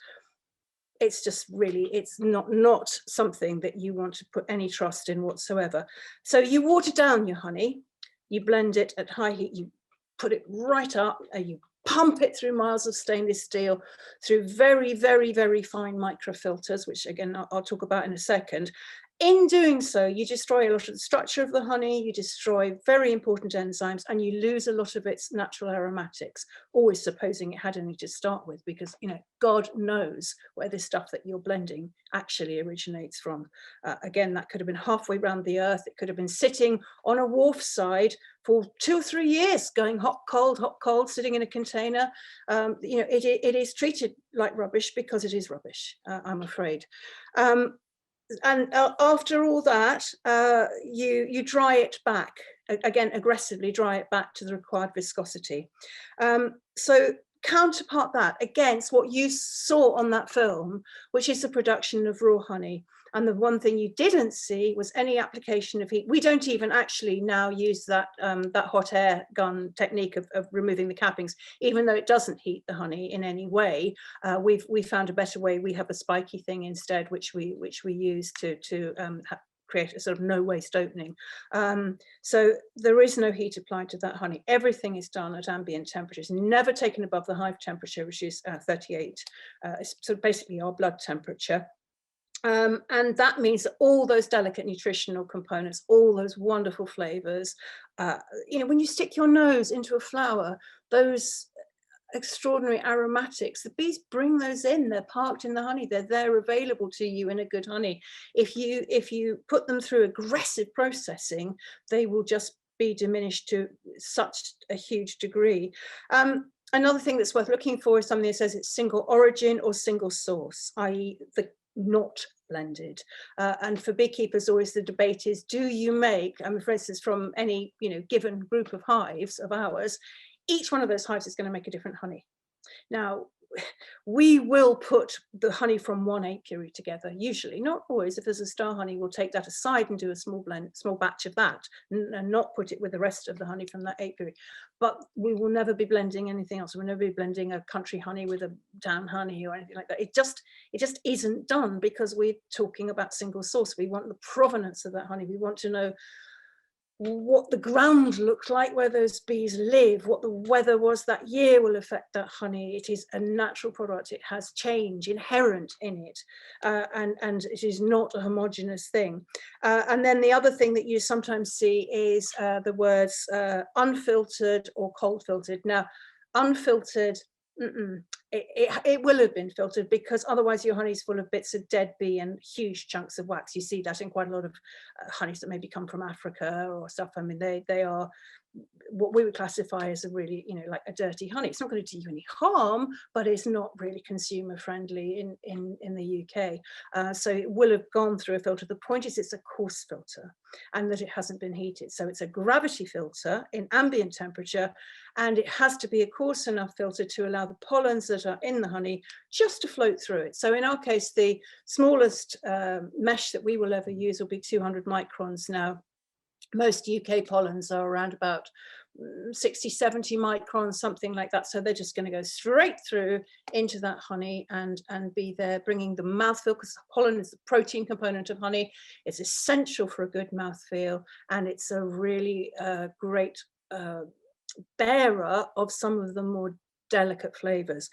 it's not something that you want to put any trust in whatsoever. So you water down your honey, you blend it at high heat, you put it right up, you pump it through miles of stainless steel, through very, very, very fine microfilters, which again, I'll talk about in a second. In doing so, you destroy a lot of the structure of the honey, you destroy very important enzymes, and you lose a lot of its natural aromatics, always supposing it had any to start with, because, God knows where this stuff that you're blending actually originates from. Again, that could have been halfway around the earth. It could have been sitting on a wharf side for 2 or 3 years, going hot, cold, sitting in a container. It is treated like rubbish because it is rubbish, I'm afraid. And after all that, you dry it back, again, aggressively dry it back to the required viscosity. So counterpart that against what you saw on that film, which is the production of raw honey. And the one thing you didn't see was any application of heat. We don't even actually now use that hot air gun technique of removing the cappings, even though it doesn't heat the honey in any way. We found a better way. We have a spiky thing instead, which we use to create a sort of no waste opening. So there is no heat applied to that honey. Everything is done at ambient temperatures, never taken above the hive temperature, which is 38. It's sort of basically our blood temperature. And that means that all those delicate nutritional components, all those wonderful flavors, when you stick your nose into a flower, those extraordinary aromatics, the bees bring those in. They're parked in the honey. They're there available to you in a good honey. If you put them through aggressive processing, they will just be diminished to such a huge degree. Another thing that's worth looking for is something that says it's single origin or single source, i.e. the not blended. And for beekeepers, always the debate is, do you make, for instance, from any given group of hives of ours, each one of those hives is going to make a different honey. Now, we will put the honey from one apiary together, usually, not always. If there's a star honey, we'll take that aside and do a small batch of that, and not put it with the rest of the honey from that apiary. But we will never be blending anything else. We'll never be blending a country honey with a town honey or anything like that. It just isn't done, because we're talking about single source. We want the provenance of that honey. We want to know what the ground looked like, where those bees live, what the weather was that year will affect that honey. It is a natural product. It has change inherent in it, and it is not a homogeneous thing. And then the other thing that you sometimes see is the words unfiltered or cold filtered. Now, unfiltered, it will have been filtered, because otherwise your honey's full of bits of dead bee and huge chunks of wax. You see that in quite a lot of honeys that maybe come from Africa or stuff. I mean, they are what we would classify as a really, like a dirty honey. It's not going to do you any harm, but it's not really consumer friendly in the UK. So it will have gone through a filter. The point is, it's a coarse filter, and that it hasn't been heated. So it's a gravity filter in ambient temperature, and it has to be a coarse enough filter to allow the pollens that are in the honey just to float through it. So in our case, the smallest mesh that we will ever use will be 200 microns. Now, most UK pollens are around about 60, 70 microns, something like that. So they're just going to go straight through into that honey and be there, bringing the mouthfeel, because pollen is the protein component of honey. It's essential for a good mouthfeel, and it's a really great bearer of some of the more delicate flavors.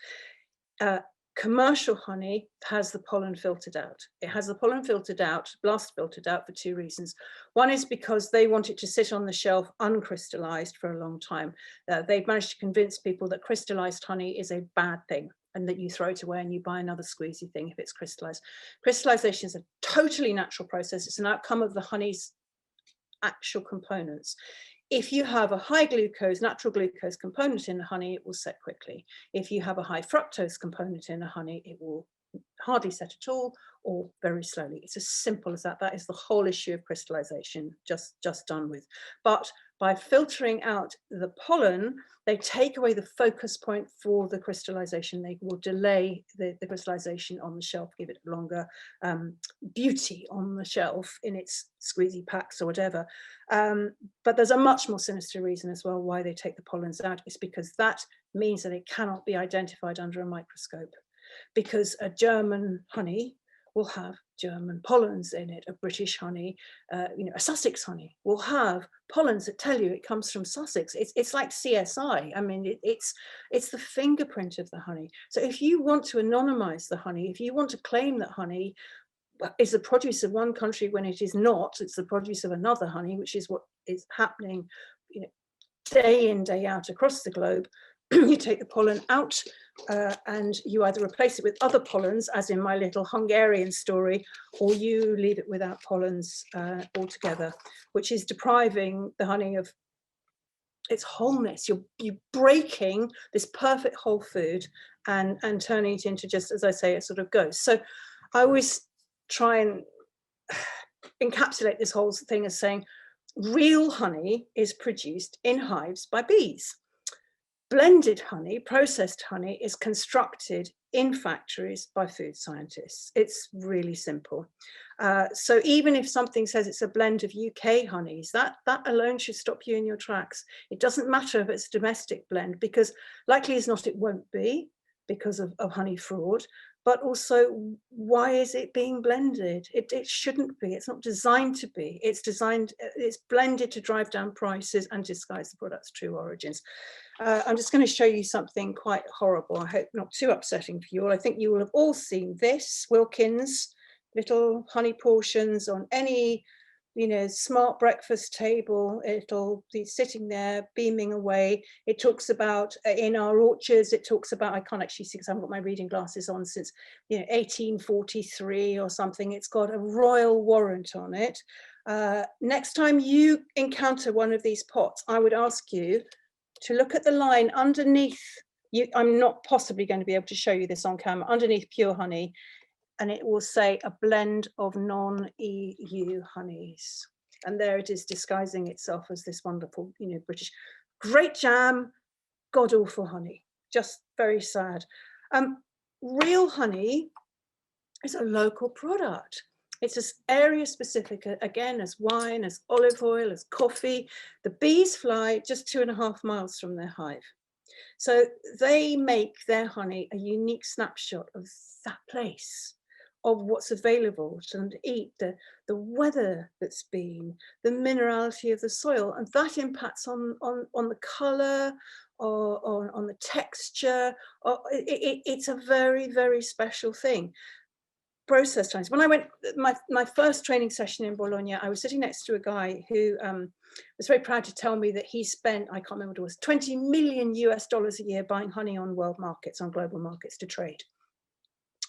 Commercial honey has the pollen filtered out. It has the pollen filtered out, blast filtered out, for two reasons. One is because they want it to sit on the shelf uncrystallized for a long time. They've managed to convince people that crystallized honey is a bad thing, and that you throw it away and you buy another squeezy thing if it's crystallized. Crystallization is a totally natural process. It's an outcome of the honey's actual components. If you have a high glucose, natural glucose component in the honey, it will set quickly. If you have a high fructose component in the honey, it will hardly set at all, or very slowly. It's as simple as that. That is the whole issue of crystallization just done with. But by filtering out the pollen, they take away the focus point for the crystallization. They will delay the crystallization on the shelf, give it longer beauty on the shelf in its squeezy packs or whatever. But there's a much more sinister reason as well why they take the pollens out. It's because that means that it cannot be identified under a microscope. Because a German honey will have German pollens in it. A British honey, a Sussex honey will have pollens that tell you it comes from Sussex. It's like CSI. I mean, it's the fingerprint of the honey. So if you want to anonymize the honey, if you want to claim that honey is the produce of one country when it is not, it's the produce of another honey, which is what is happening, day in, day out across the globe. You take the pollen out and you either replace it with other pollens, as in my little Hungarian story, or you leave it without pollens altogether, which is depriving the honey of its wholeness. You're breaking this perfect whole food and turning it into, just as I say, a sort of ghost. So I always try and encapsulate this whole thing as saying real honey is produced in hives by bees. Blended honey, processed honey, is constructed in factories by food scientists. It's really simple. So even if something says it's a blend of UK honeys, that alone should stop you in your tracks. It doesn't matter if it's a domestic blend, because likely as not it won't be, because of honey fraud. But also, why is it being blended? It shouldn't be. It's not designed to be. It's blended to drive down prices and disguise the product's true origins. I'm just going to show you something quite horrible. I hope not too upsetting for you all. I think you will have all seen this, Wilkins, little honey portions on any, smart breakfast table. It'll be sitting there beaming away. It talks about, in our orchards, it talks about, I can't actually see because I haven't got my reading glasses on, since 1843 or something. It's got a royal warrant on it. Next time you encounter one of these pots, I would ask you to look at the line underneath. I'm not possibly going to be able to show you this on camera, underneath pure honey, and it will say a blend of non-EU honeys. And there it is, disguising itself as this wonderful, British. Great jam, god awful honey, just very sad. Real honey is a local product. It's as area specific, again, as wine, as olive oil, as coffee. The bees fly just 2.5 miles from their hive. So they make their honey a unique snapshot of that place, of what's available to them to eat, the weather that's been, the minerality of the soil, and that impacts on the colour, or on the texture. It's a very, very special thing. Process times. When I went my first training session in Bologna, I was sitting next to a guy who was very proud to tell me that he spent, I can't remember what it was, $20 million a year buying honey on world markets, on global markets to trade.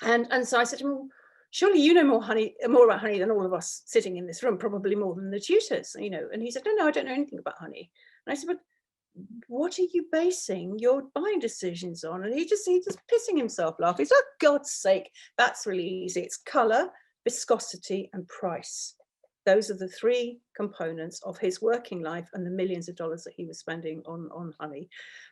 And so I said to him, well, surely you know more about honey than all of us sitting in this room, probably more than the tutors, you know. And he said, no, I don't know anything about honey. And I said, but what are you basing your buying decisions on? And he's just pissing himself laughing. He's like, oh, God's sake, that's really easy. It's colour, viscosity, and price. Those are the 3 components of his working life and the millions of dollars that he was spending on honey.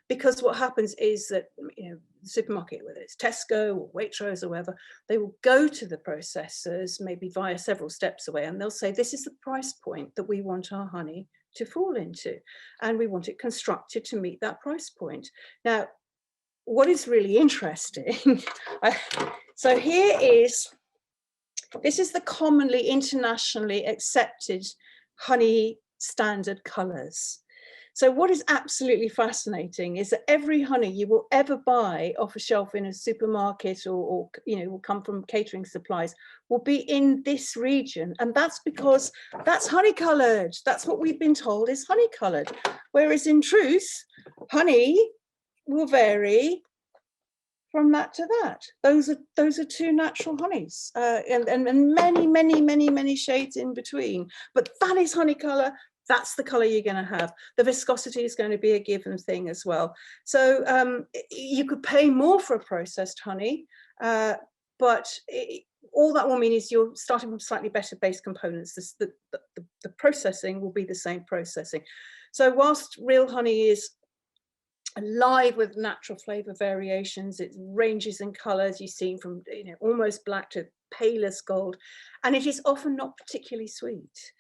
Because what happens is that, you know, the supermarket, whether it's Tesco or Waitrose or whatever, they will go to the processors, maybe via several steps away, and they'll say, this is the price point that we want our honey to fall into, and we want it constructed to meet that price point. Now, what is really interesting, so this is the commonly internationally accepted honey standard colours. So what is absolutely fascinating is that every honey you will ever buy off a shelf in a supermarket, or you know, will come from catering supplies, will be in this region. And that's because that's honey coloured. That's what we've been told is honey coloured. Whereas in truth, honey will vary from that to that. Those are 2 natural honeys, and many shades in between. But that is honey colour. That's the colour you're going to have. The viscosity is going to be a given thing as well. So you could pay more for a processed honey, but all that will mean is you're starting from slightly better base components. The processing will be the same processing. So whilst real honey is alive with natural flavour variations, it ranges in colours. You've seen from, you know, almost black to palest gold, and it is often not particularly sweet.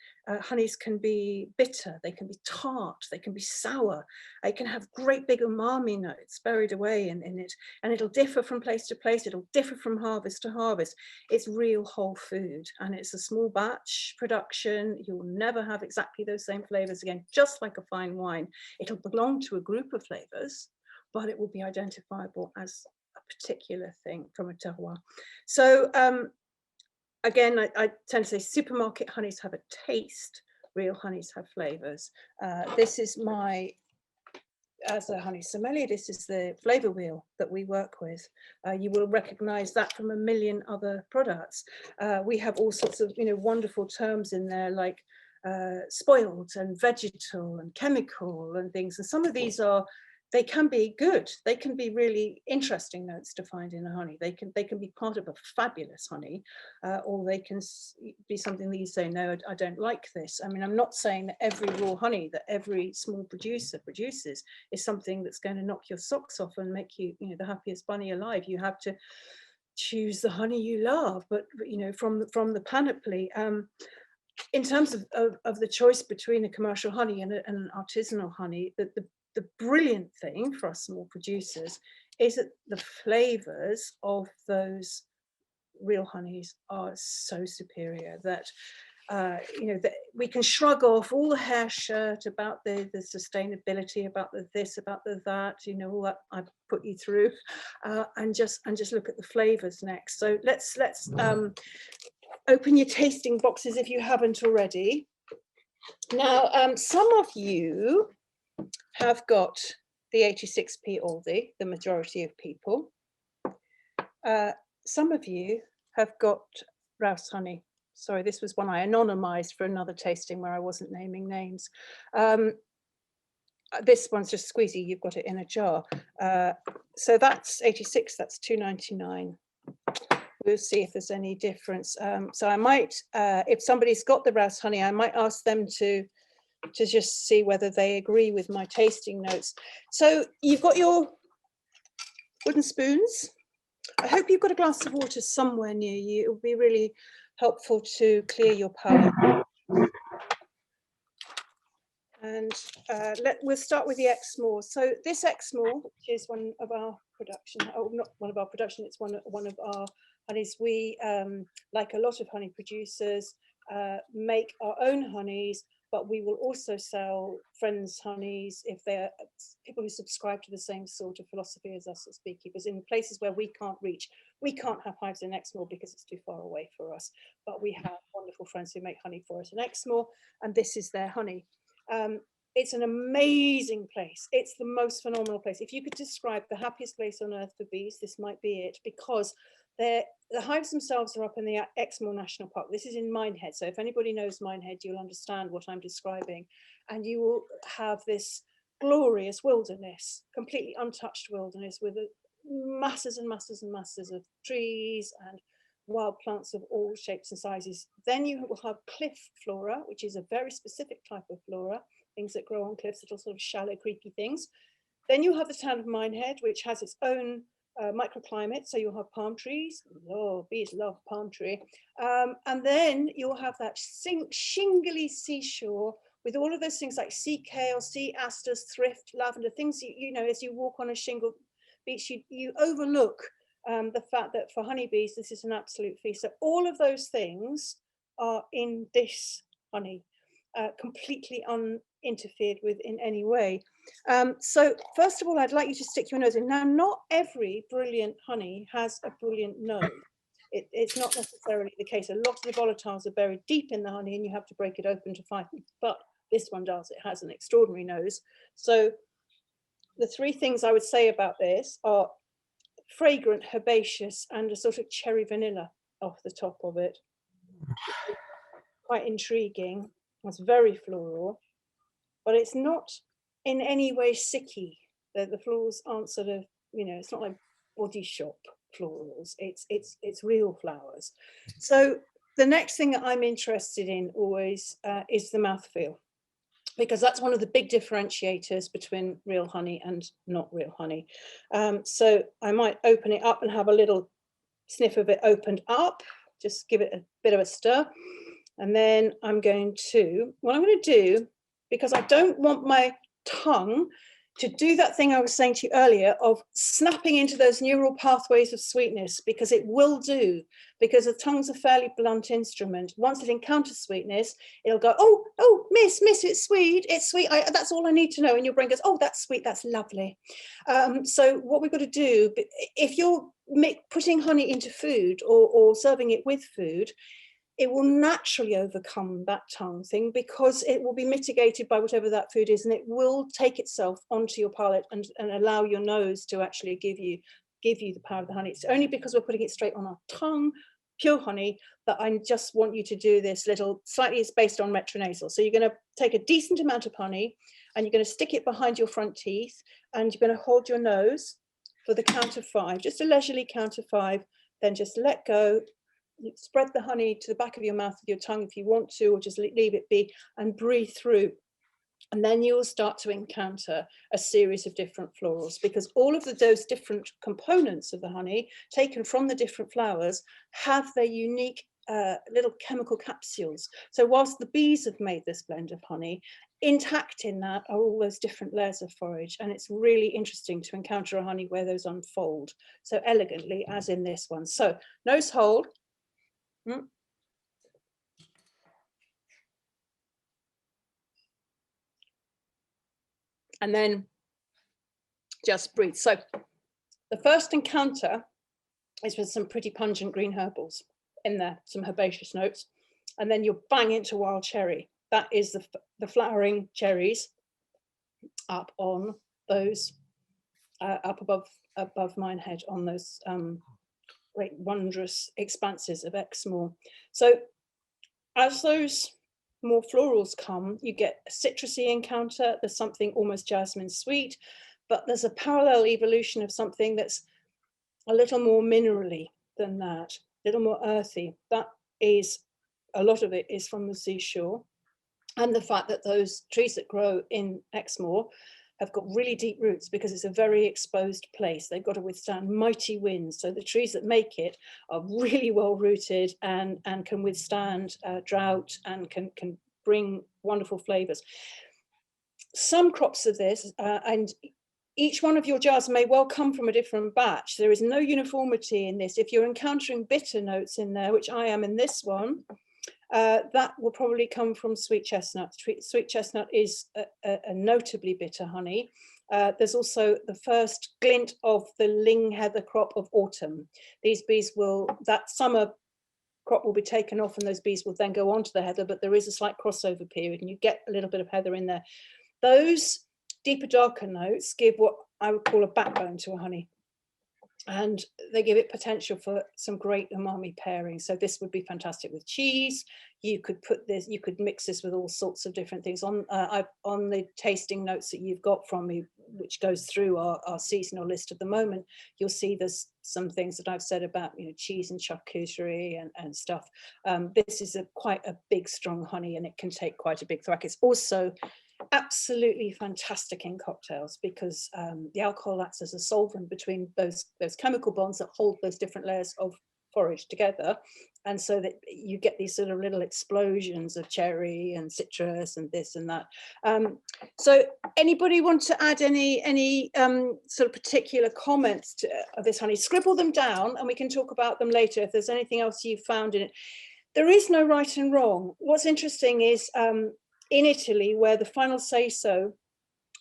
Honeys can be bitter, they can be tart, they can be sour. It can have great big umami notes buried away in it, and it'll differ from place to place. It'll differ from harvest to harvest. It's real whole food, and it's a small batch production. You'll never have exactly those same flavors again, just like a fine wine. It'll belong to a group of flavors, but it will be identifiable as a particular thing from a terroir. So again, I tend to say supermarket honeys have a taste, real honeys have flavors. This is as a honey sommelier, this is the flavor wheel that we work with. You will recognize that from a million other products. We have all sorts of, you know, wonderful terms in there, like spoiled and vegetal and chemical and things. And some of these they can be good. They can be really interesting notes to find in a honey. They can be part of a fabulous honey, or they can be something that you say, no, I don't like this. I mean, I'm not saying that every raw honey that every small producer produces is something that's going to knock your socks off and make you, you know, the happiest bunny alive. You have to choose the honey you love, but you know, from the panoply. In terms of the choice between a commercial honey and an artisanal honey, the brilliant thing for us small producers is that the flavors of those real honeys are so superior that you know, that we can shrug off all the hair shirt about the sustainability, about the this, about the that, you know, all that I've put you through, and just look at the flavors next. So let's open your tasting boxes if you haven't already. Now, some of you have got the 86p Aldi, the majority of people. Some of you have got Rouse honey. Sorry, this was one I anonymized for another tasting where I wasn't naming names. This one's just squeezy, you've got it in a jar. So that's 86, that's £2.99. We'll see if there's any difference. So I might, if somebody's got the Rouse honey, I might ask them to just see whether they agree with my tasting notes. So you've got your wooden spoons. I hope you've got a glass of water somewhere near you. It would be really helpful to clear your palate. And we'll start with the Exmoor. So this Exmoor, which is one of our production, oh, not one of our production, it's one of our honeys. We, like a lot of honey producers, make our own honeys, but we will also sell friends' honeys if they're people who subscribe to the same sort of philosophy as us as beekeepers in places where we can't reach. We can't have hives in Exmoor because it's too far away for us, but we have wonderful friends who make honey for us in Exmoor, and this is their honey. It's an amazing place. It's the most phenomenal place. If you could describe the happiest place on earth for bees, this might be it, because the hives themselves are up in the Exmoor National Park. This is in Minehead. So if anybody knows Minehead, you'll understand what I'm describing. And you will have this glorious wilderness, completely untouched wilderness with masses and masses and masses of trees and wild plants of all shapes and sizes. Then you will have cliff flora, which is a very specific type of flora, things that grow on cliffs, little sort of shallow, creepy things. Then you have the town of Minehead, which has its own microclimate. So you'll have palm trees. Oh, bees love palm tree. And then you'll have that shingly seashore with all of those things like sea kale, sea asters, thrift, lavender, things you know, as you walk on a shingle beach, you overlook the fact that for honeybees, this is an absolute feast. So all of those things are in this honey, completely uninterfered with in any way. So first of all, I'd like you to stick your nose in. Now, not every brilliant honey has a brilliant nose. It's not necessarily the case. A lot of the volatiles are buried deep in the honey and you have to break it open to find them. But this one does. It has an extraordinary nose. So the three things I would say about this are fragrant, herbaceous, and a sort of cherry vanilla off the top of it. Quite intriguing. It's very floral, but it's not in any way sicky. The florals aren't sort of, you know, it's not like body shop florals. It's real flowers. So the next thing that I'm interested in always is the mouthfeel, because that's one of the big differentiators between real honey and not real honey. So I might open it up and have a little sniff of it opened up, just give it a bit of a stir. And then I'm going to, what I'm going to do, because I don't want my tongue to do that thing I was saying to you earlier of snapping into those neural pathways of sweetness, because it will do, because the tongue's a fairly blunt instrument. Once it encounters sweetness, it'll go, oh, miss, it's sweet, that's all I need to know. And your brain goes, oh, that's sweet, that's lovely. So what we've got to do, if you're putting honey into food or serving it with food, it will naturally overcome that tongue thing, because it will be mitigated by whatever that food is, and it will take itself onto your palate and allow your nose to actually give you the power of the honey. It's only because we're putting it straight on our tongue, pure honey, that I just want you to do this little, slightly it's based on retronasal. So you're going to take a decent amount of honey and you're going to stick it behind your front teeth, and you're going to hold your nose for the count of 5, just a leisurely count of 5, then just let go. You spread the honey to the back of your mouth with your tongue if you want to, or just leave it be and breathe through. And then you will start to encounter a series of different florals, because all of those different components of the honey taken from the different flowers have their unique little chemical capsules. So whilst the bees have made this blend of honey, intact in that are all those different layers of forage, and it's really interesting to encounter a honey where those unfold so elegantly as in this one. So nose hold. And then just breathe. So the first encounter is with some pretty pungent green herbals in there, some herbaceous notes, and then you're bang into wild cherry. That is the flowering cherries up on those, up above Minehead on those great wondrous expanses of Exmoor. So as those more florals come, you get a citrusy encounter. There's something almost jasmine sweet, but there's a parallel evolution of something that's a little more minerally than that, a little more earthy. That is, a lot of it is from the seashore, and the fact that those trees that grow in Exmoor have got really deep roots because it's a very exposed place. They've got to withstand mighty winds. So the trees that make it are really well rooted and can withstand drought and can bring wonderful flavors. Some crops of this, and each one of your jars may well come from a different batch. There is no uniformity in this. If you're encountering bitter notes in there, which I am in this one, that will probably come from sweet chestnut. Sweet chestnut is a notably bitter honey. There's also the first glint of the ling heather crop of autumn. These bees will, that summer crop will be taken off and those bees will then go on to the heather, but there is a slight crossover period and you get a little bit of heather in there. Those deeper, darker notes give what I would call a backbone to a honey. And they give it potential for some great umami pairing. So this would be fantastic with cheese. You could put this, you could mix this with all sorts of different things. On the tasting notes that you've got from me, which goes through our seasonal list at the moment, you'll see there's some things that I've said about, you know, cheese and charcuterie and stuff. This is quite a big, strong honey, and it can take quite a big thwack. It's also absolutely fantastic in cocktails because the alcohol acts as a solvent between those chemical bonds that hold those different layers of forage together, and so that you get these sort of little explosions of cherry and citrus and this and that. So anybody want to add any sort of particular comments to this honey? Scribble them down and we can talk about them later if there's anything else you've found in it. There is no right and wrong. What's interesting is in Italy, where the final say-so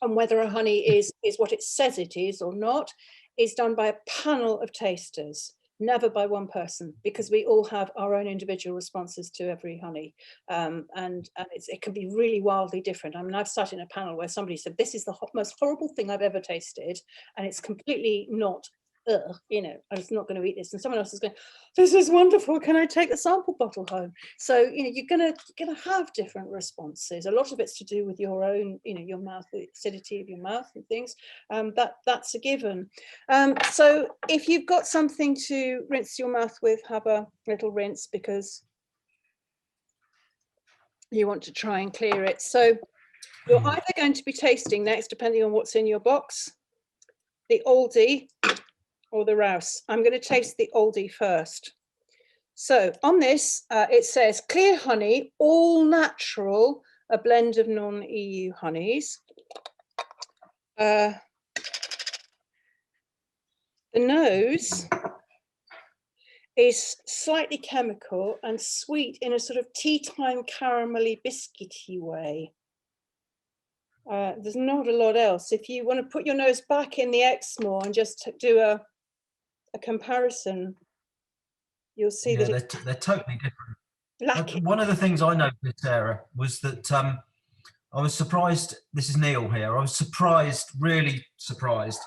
on whether a honey is what it says it is or not, is done by a panel of tasters, never by one person, because we all have our own individual responses to every honey. And it can be really wildly different. I mean, I've sat in a panel where somebody said, this is the most horrible thing I've ever tasted, and it's completely not, you know, I'm just not going to eat this. And someone else is going, this is wonderful. Can I take the sample bottle home? So, you know, you're gonna have different responses. A lot of it's to do with your own, you know, your mouth, the acidity of your mouth and things. That's a given. So if you've got something to rinse your mouth with, have a little rinse because you want to try and clear it. So you're either going to be tasting next, depending on what's in your box, the oldie or the Rouse. I'm going to taste the oldie first. So on this, it says clear honey, all natural, a blend of non-EU honeys. The nose is slightly chemical and sweet in a sort of tea time caramelly biscuity way. There's not a lot else. If you want to put your nose back in the Exmoor and just do a comparison, you'll see that they're totally different. One of the things I noticed, Sarah, was that I was surprised. This is Neil here. I was surprised, really surprised.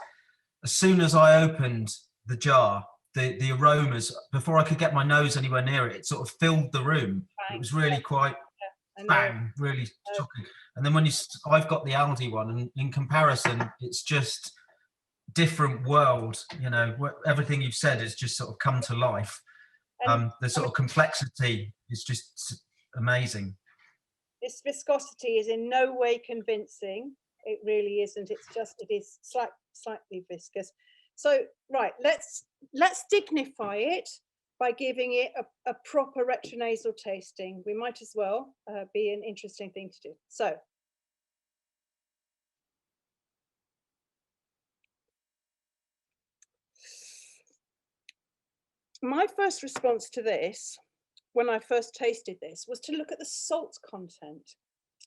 As soon as I opened the jar, the aromas, before I could get my nose anywhere near it, it sort of filled the room. It was really quite bang, really shocking. And then when I've got the Aldi one, and in comparison, it's just different world, you know. Everything you've said has just sort of come to life. The sort of complexity is just amazing. This viscosity is in no way convincing. It really isn't. It is slightly viscous. So right, let's dignify it by giving it a proper retronasal tasting. We might as well be an interesting thing to do. So my first response to this, when I first tasted this, was to look at the salt content,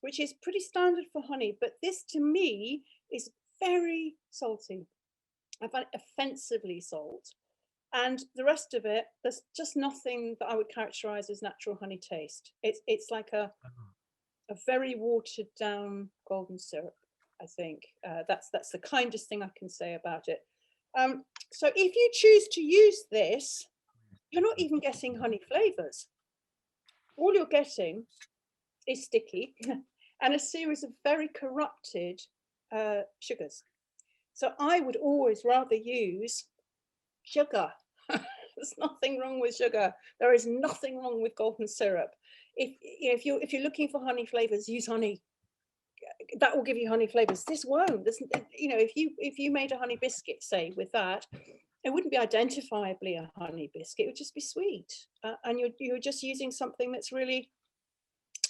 which is pretty standard for honey, but this to me is very salty. I find it offensively salt. And the rest of it, there's just nothing that I would characterize as natural honey taste. It's like a very watered down golden syrup, I think. That's the kindest thing I can say about it. So if you choose to use this, you're not even getting honey flavors. All you're getting is sticky and a series of very corrupted sugars. So I would always rather use sugar. There's nothing wrong with sugar. There is nothing wrong with golden syrup. If you're looking for honey flavors, use honey. that will give you honey flavors. This won't. You know, if you made a honey biscuit, say, with that, it wouldn't be identifiably a honey biscuit. It would just be sweet, and you're just using something that's really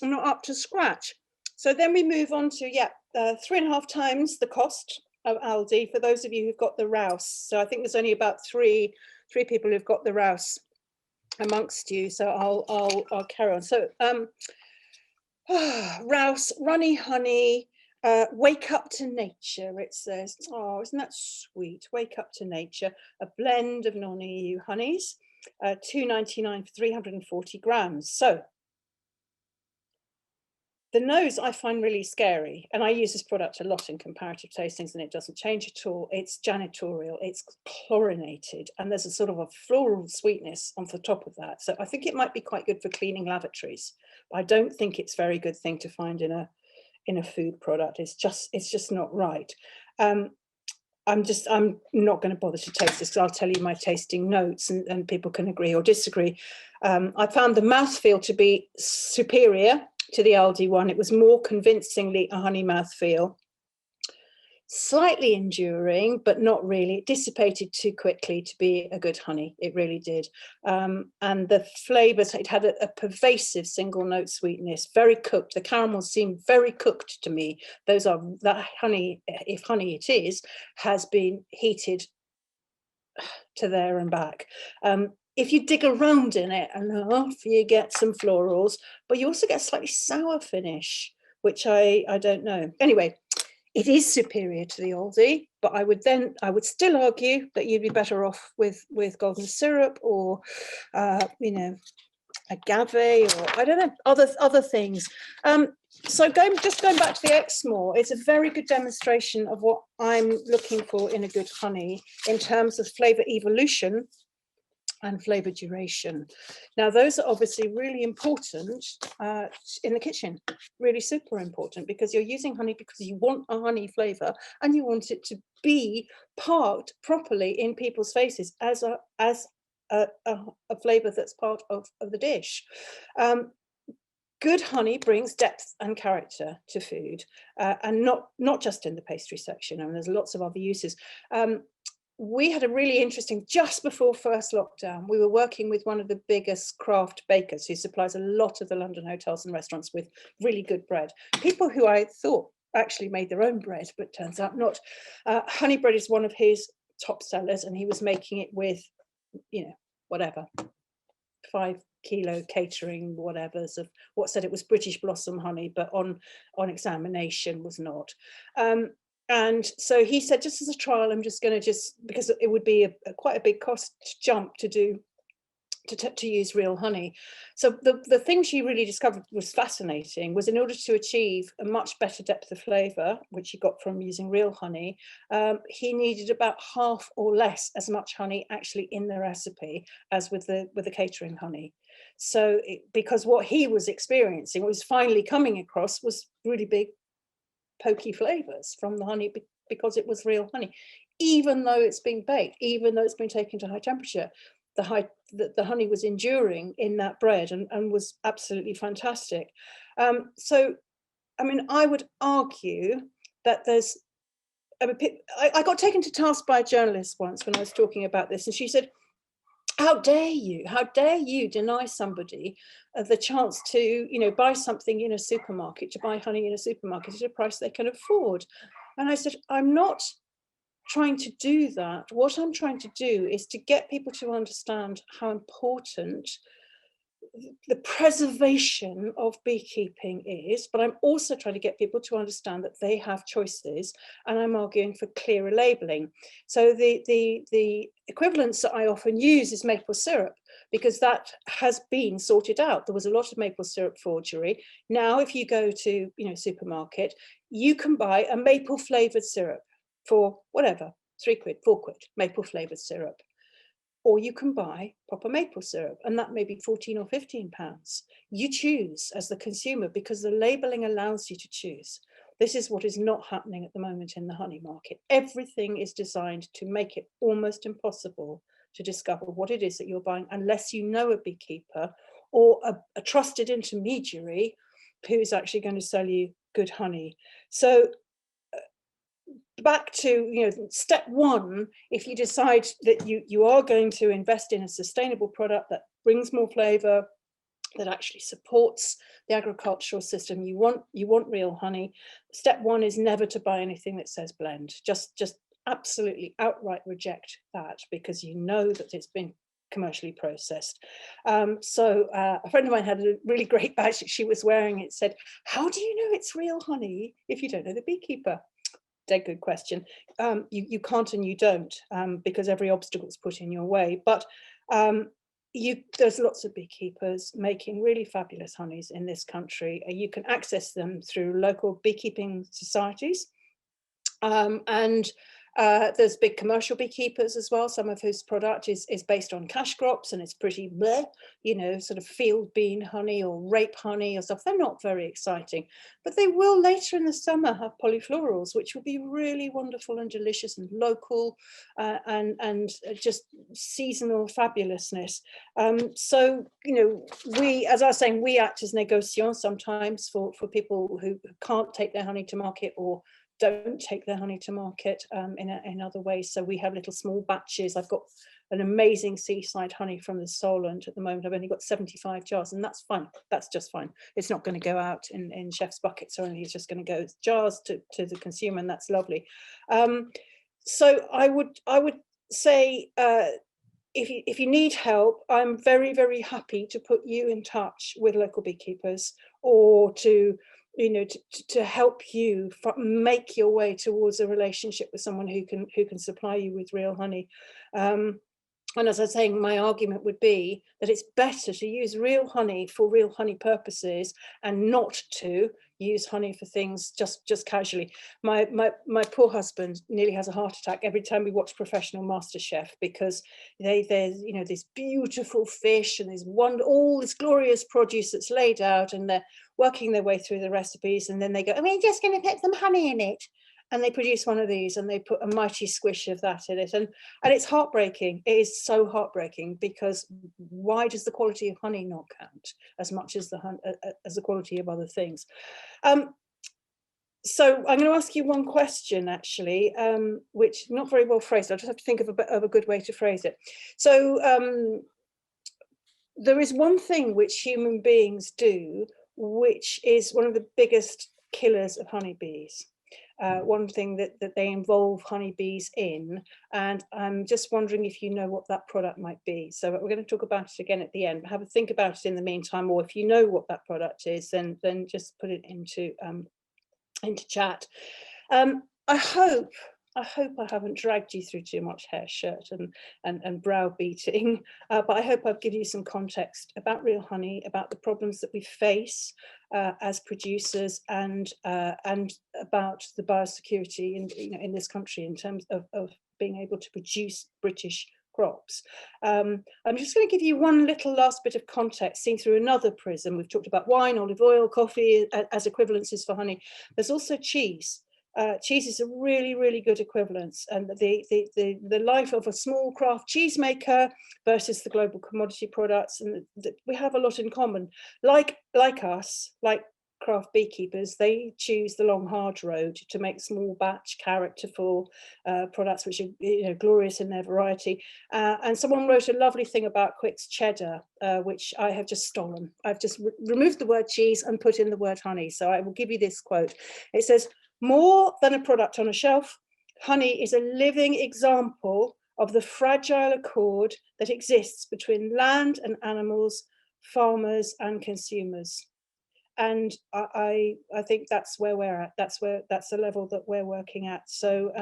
not up to scratch. So then we move on to 3.5 times the cost of Aldi for those of you who've got the Rouse. So I think there's only about three people who've got the Rouse amongst you. So I'll carry on. So Rouse, runny honey, wake up to nature, it says. Oh, isn't that sweet? Wake up to nature, a blend of non-EU honeys, £2.99 for 340 grams. So the nose I find really scary, and I use this product a lot in comparative tastings and it doesn't change at all. It's janitorial, it's chlorinated, and there's a sort of a floral sweetness on the top of that. So I think it might be quite good for cleaning lavatories, but I don't think it's a very good thing to find in a food product. It's just not right. I'm not going to bother to taste this because I'll tell you my tasting notes and people can agree or disagree. I found the mouthfeel to be superior to the Aldi one. It was more convincingly a honey mouthfeel. Slightly enduring, but not really. It dissipated too quickly to be a good honey. It really did. And the flavours, it had a pervasive single note sweetness, very cooked. The caramels seemed very cooked to me. That honey, if honey it is, has been heated to there and back. If you dig around in it enough, you get some florals, but you also get a slightly sour finish, which I don't know. Anyway, it is superior to the Aldi, but I would still argue that you'd be better off with golden syrup or, you know, agave, or I don't know, other things. So going back to the Exmoor, it's a very good demonstration of what I'm looking for in a good honey in terms of flavour evolution and flavour duration. Now, those are obviously really important in the kitchen, really super important, because you're using honey because you want a honey flavour and you want it to be parked properly in people's faces as a flavour that's part of the dish. Good honey brings depth and character to food, and not just in the pastry section. I mean, there's lots of other uses. We had a really interesting, just before first lockdown, we were working with one of the biggest craft bakers who supplies a lot of the London hotels and restaurants with really good bread. People who I thought actually made their own bread, but turns out not. Honey bread is one of his top sellers, and he was making it with, you know, whatever, 5 kilo catering, whatever's of what said it was British Blossom honey, but on examination was not. And so he said, just as a trial, I'm just going to because it would be quite a big cost jump to use real honey. So the thing she really discovered was fascinating was in order to achieve a much better depth of flavour, which he got from using real honey, he needed about half or less as much honey actually in the recipe as with the catering honey. So because what he was experiencing, what was finally coming across, was really big pokey flavours from the honey because it was real honey, even though it's been baked, even though it's been taken to high temperature. The honey was enduring in that bread and was absolutely fantastic. So, I mean, I would argue that I got taken to task by a journalist once when I was talking about this, and she said, how dare you deny somebody the chance to, you know, buy something in a supermarket, to buy honey in a supermarket at a price they can afford? And I said, I'm not trying to do that. What I'm trying to do is to get people to understand how important the preservation of beekeeping is, but I'm also trying to get people to understand that they have choices, and I'm arguing for clearer labelling. So the equivalence that I often use is maple syrup, because that has been sorted out. There was a lot of maple syrup forgery. Now, if you go to, you know, supermarket, you can buy a maple flavoured syrup for whatever, £3, £4, maple flavoured syrup. Or you can buy proper maple syrup, and that may be 14 or 15 pounds. You choose as the consumer, because the labelling allows you to choose. This is what is not happening at the moment in the honey market. Everything is designed to make it almost impossible to discover what it is that you're buying, unless you know a beekeeper or a trusted intermediary who's actually going to sell you good honey. So back to step one, if you decide that you are going to invest in a sustainable product that brings more flavor, that actually supports the agricultural system, you want real honey. Step one is never to buy anything that says blend. Just absolutely outright reject that, because you know that it's been commercially processed. So a friend of mine had a really great badge that she was wearing. It said, "How do you know it's real honey if you don't know the beekeeper?" Dead good question. You can't and you don't, because every obstacle is put in your way. But there's lots of beekeepers making really fabulous honeys in this country. You can access them through local beekeeping societies. And there's big commercial beekeepers as well, some of whose product is based on cash crops, and it's pretty bleh, sort of field bean honey or rape honey or stuff. They're not very exciting, but they will later in the summer have polyflorals, which will be really wonderful and delicious and local, and just seasonal fabulousness. So we, as I was saying, we act as négociants sometimes for people who can't take their honey to market or don't take their honey to market in other ways. So we have little small batches. I've got an amazing seaside honey from the Solent at the moment. I've only got 75 jars, and that's fine. That's just fine. It's not going to go out in chef's buckets or anything. It's just going to go jars to the consumer, and that's lovely. So I would say, if you need help, I'm very, very happy to put you in touch with local beekeepers, or to help you make your way towards a relationship with someone who can supply you with real honey. And as I was saying, my argument would be that it's better to use real honey for real honey purposes and not to use honey for things just casually. My poor husband nearly has a heart attack every time we watch Professional MasterChef, because there's this beautiful fish and there's all this glorious produce that's laid out, and they're working their way through the recipes, and then they go, we're just going to put some honey in it. And they produce one of these and they put a mighty squish of that in it. And it's heartbreaking. It is so heartbreaking, because why does the quality of honey not count as much as the quality of other things? So I'm going to ask you one question, actually, which not very well phrased. I just have to think of a good way to phrase it. So there is one thing which human beings do, which is one of the biggest killers of honeybees. One thing that they involve honeybees in, and I'm just wondering if you know what that product might be. So we're going to talk about it again at the end, but have a think about it in the meantime, or if you know what that product is, then just put it into chat. I hope I haven't dragged you through too much hair shirt and browbeating, but I hope I've given you some context about real honey, about the problems that we face as producers, and about the biosecurity in this country in terms of being able to produce British crops. I'm just going to give you one little last bit of context seen through another prism. We've talked about wine, olive oil, coffee as equivalences for honey. There's also cheese. Cheese is a really, really good equivalence, and the life of a small craft cheesemaker versus the global commodity products, and we have a lot in common. Like us, like craft beekeepers, they choose the long, hard road to make small batch, characterful products, which are glorious in their variety. And someone wrote a lovely thing about Quick's cheddar, which I have just stolen. I've just removed the word cheese and put in the word honey. So I will give you this quote. It says, "More than a product on a shelf, honey is a living example of the fragile accord that exists between land and animals, farmers and consumers." And I think that's where we're at. That's the level that we're working at. So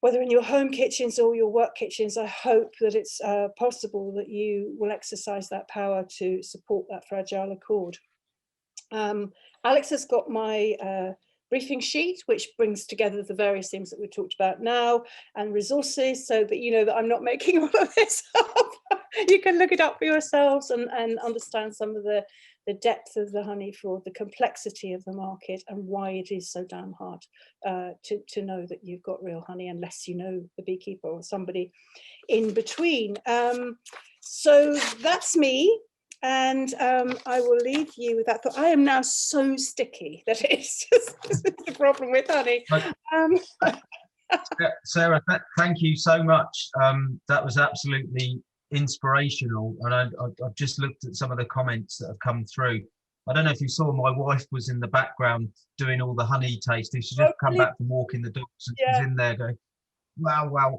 whether in your home kitchens or your work kitchens, I hope that it's possible that you will exercise that power to support that fragile accord. Alex has got my briefing sheet, which brings together the various things that we talked about now, and resources, so that you know that I'm not making all of this up. You can look it up for yourselves and understand some of the depth of the honey fraud, the complexity of the market, and why it is so damn hard to know that you've got real honey unless you know the beekeeper or somebody in between. So that's me. And I will leave you with that thought. I am now so sticky that it's just, this is the problem with honey. Sarah, thank you so much. That was absolutely inspirational. And I've just looked at some of the comments that have come through. I don't know if you saw, my wife was in the background doing all the honey tasting. She's just come back from walking the dogs, and she's in there going, wow, wow.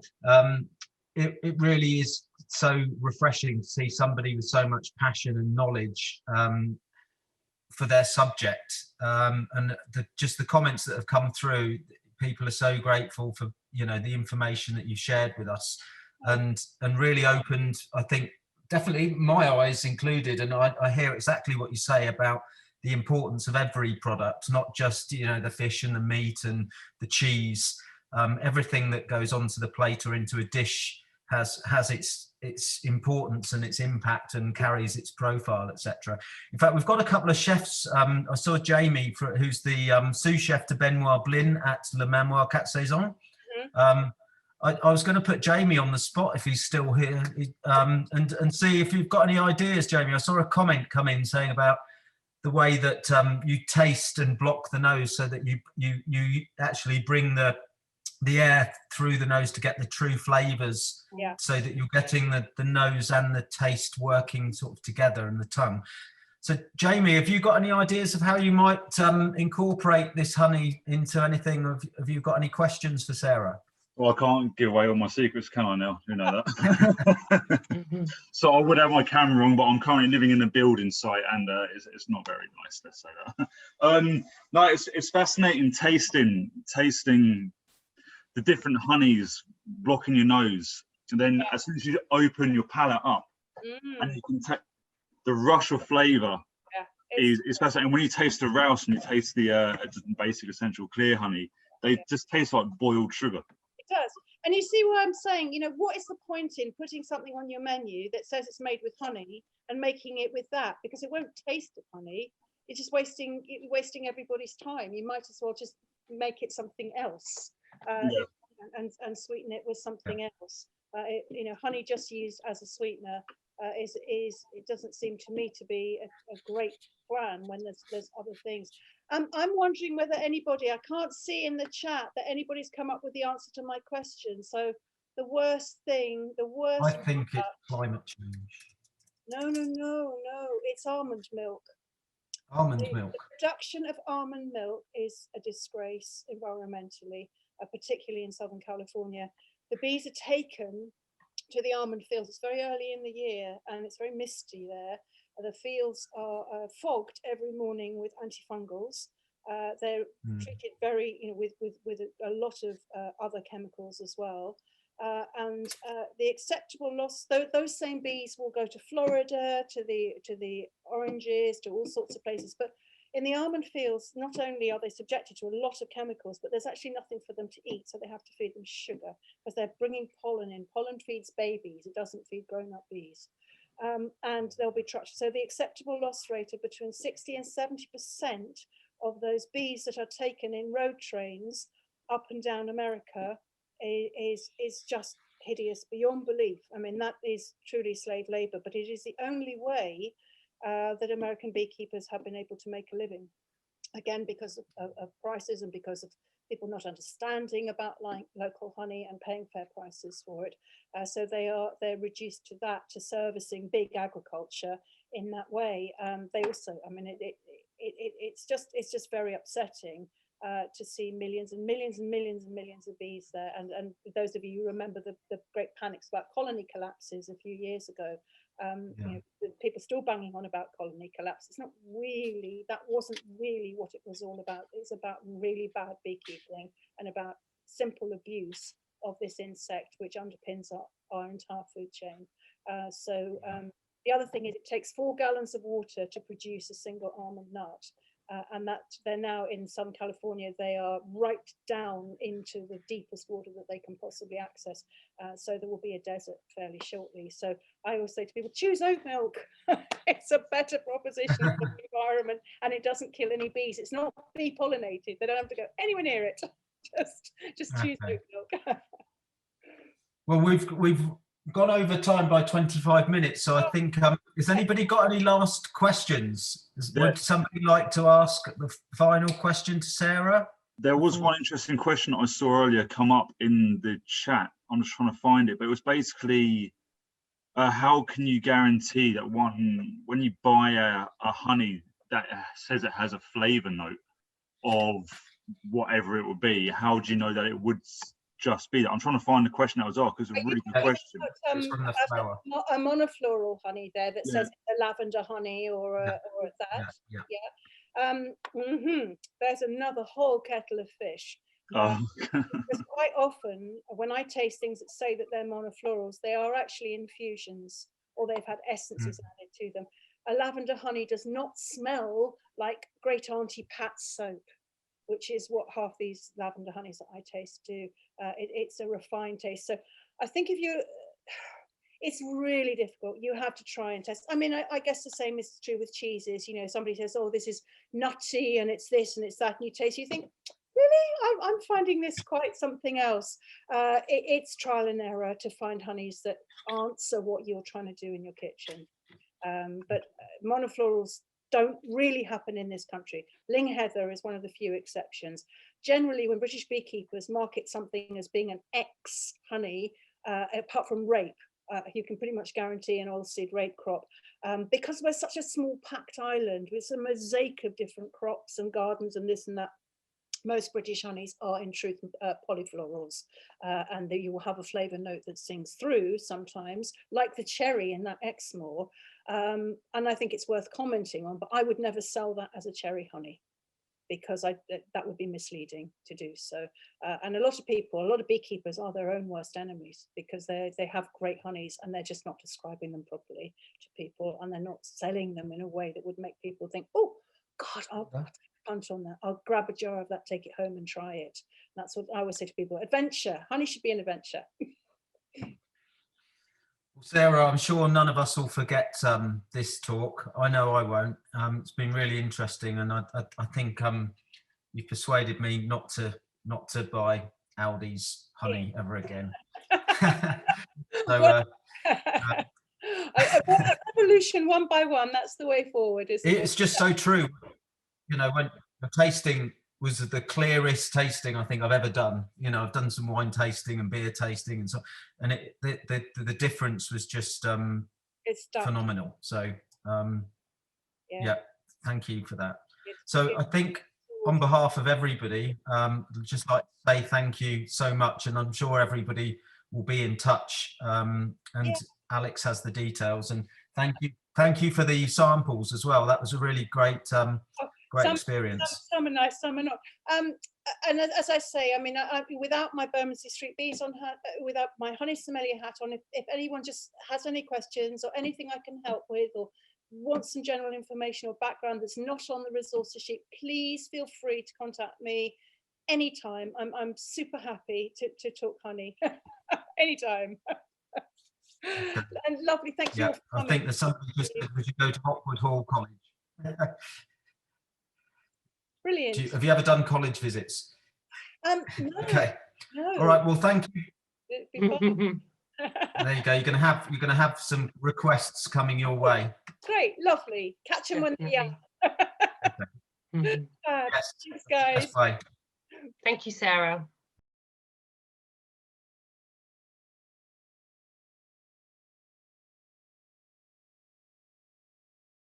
It really is so refreshing to see somebody with so much passion and knowledge for their subject. And just the comments that have come through, people are so grateful for, you know, the information that you shared with us, and really opened, I think, definitely my eyes included. And I hear exactly what you say about the importance of every product, not just, you know, the fish and the meat and the cheese. Everything that goes onto the plate or into a dish has its importance and its impact and carries its profile, etc. In fact, we've got a couple of chefs. I saw Jamie, who's the sous chef de Benoit Blin at Le Manoir Quatre Saisons. I was going to put Jamie on the spot if he's still here, and see if you've got any ideas, Jamie. I saw a comment come in saying about the way that you taste and block the nose, so that you actually bring the air through the nose to get the true flavors, so that you're getting the nose and the taste working sort of together, and the tongue. So Jamie, have you got any ideas of how you might incorporate this honey into anything? Have you got any questions for Sarah? Well, I can't give away all my secrets, can I now? You know that. So I would have my camera on, but I'm currently living in a building site, and it's not very nice, let's say that. No, it's fascinating tasting the different honeys, blocking your nose, and then as soon as you open your palate up, and you can take the rush of flavour. It's fascinating. When you taste the rouse and you taste the basic essential clear honey, they just taste like boiled sugar. It does. And you see what I'm saying? You know, what is the point in putting something on your menu that says it's made with honey and making it with that? Because it won't taste of honey. It's just wasting everybody's time. You might as well just make it something else. And sweeten it with something else. You know, honey just used as a sweetener it doesn't seem to me to be a great plan when there's other things. I'm wondering whether anybody, I can't see in the chat that anybody's come up with the answer to my question. So the worst. I think it's climate change. No, it's almond milk. Almond milk. The production of almond milk is a disgrace environmentally. Particularly in Southern California. The bees are taken to the almond fields. It's very early in the year and it's very misty there. The fields are fogged every morning with antifungals. They're treated very, you know, with a lot of other chemicals as well. And the acceptable loss, those same bees will go to Florida, to the oranges, to all sorts of places. But in the almond fields, not only are they subjected to a lot of chemicals, but there's actually nothing for them to eat. So they have to feed them sugar because they're bringing pollen in. Pollen feeds babies. It doesn't feed grown-up bees. And they'll be trucked. So the acceptable loss rate of between 60 and 70% of those bees that are taken in road trains up and down America is just hideous beyond belief. I mean, that is truly slave labor, but it is the only way that American beekeepers have been able to make a living, again because of prices and because of people not understanding about local honey and paying fair prices for it. So they're reduced to that, to servicing big agriculture in that way. They also, I mean, it's just very upsetting to see millions and millions and millions and millions of bees there. And those of you who remember the great panics about colony collapses a few years ago, you know, people still banging on about colony collapse. It's not really, that wasn't really what it was all about. It's about really bad beekeeping and about simple abuse of this insect, which underpins our entire food chain. The other thing is it takes 4 gallons of water to produce a single almond nut. And that they're now in some California, they are right down into the deepest water that they can possibly access. So there will be a desert fairly shortly. So I always say to people, choose oat milk. It's a better proposition for the environment and it doesn't kill any bees. It's not bee pollinated. They don't have to go anywhere near it. Just choose oat milk. Well, we've gone over time by 25 minutes. So I think has anybody got any last questions? Would somebody like to ask the final question to Sarah? There was one interesting question I saw earlier come up in the chat. I'm just trying to find it, but it was basically, how can you guarantee that when you buy a honey that says it has a flavour note of whatever it would be, how do you know that it would just be that? I'm trying to find the question that was asked, because it's a really good question. It's from the flower. A monofloral honey there that says a lavender honey or that. There's another whole kettle of fish. Because quite often when I taste things that say that they're monoflorals, they are actually infusions, or they've had essences added to them. A lavender honey does not smell like Great Auntie Pat's soap, which is what half these lavender honeys that I taste do. It's a refined taste. So I think it's really difficult. You have to try and test. I mean, I guess the same is true with cheeses. You know, somebody says, oh, this is nutty and it's this and it's that, and you taste, you think, really? I'm finding this quite something else. It's trial and error to find honeys that answer what you're trying to do in your kitchen. But monoflorals don't really happen in this country. Ling Heather is one of the few exceptions. Generally, when British beekeepers market something as being an X honey, apart from rape, you can pretty much guarantee an oilseed rape crop. Because we're such a small packed island with a mosaic of different crops and gardens and this and that, most British honeys are in truth polyflorals, and you will have a flavour note that sings through sometimes, like the cherry in that Exmoor. And I think it's worth commenting on, but I would never sell that as a cherry honey, because that would be misleading to do so. And a lot of beekeepers are their own worst enemies, because they have great honeys and they're just not describing them properly to people, and they're not selling them in a way that would make people think, oh God, I'll punch on that. I'll grab a jar of that, take it home and try it. And that's what I always say to people. Adventure. Honey should be an adventure. Well, Sarah, I'm sure none of us will forget this talk. I know I won't. It's been really interesting, and I think you've persuaded me not to buy Aldi's honey ever again. So, evolution one by one. That's the way forward, isn't it? It's just so true. You know, when the tasting was the clearest tasting I think I've ever done. You know, I've done some wine tasting and beer tasting and so, and the difference was just phenomenal. So yeah, thank you for that. So I think on behalf of everybody, I'd just like to say thank you so much, and I'm sure everybody will be in touch, and Alex has the details, and thank you for the samples as well. That was a really great great experience. Some are nice, some are not. And as I say, I mean, without my Bermondsey Street bees on, without my honey sommelier hat on, if anyone just has any questions or anything I can help with, or wants some general information or background that's not on the resources sheet, please feel free to contact me anytime. I'm super happy to talk honey anytime. And lovely, thank you. I think there's something just as you go to Hopwood Hall College. Brilliant. Have you ever done college visits? No. Okay. No. All right. Well, thank you. There you go. You're gonna have some requests coming your way. Great, lovely. Catch them when they're young. Yes. Thanks, guys. Yes, bye. Thank you, Sarah.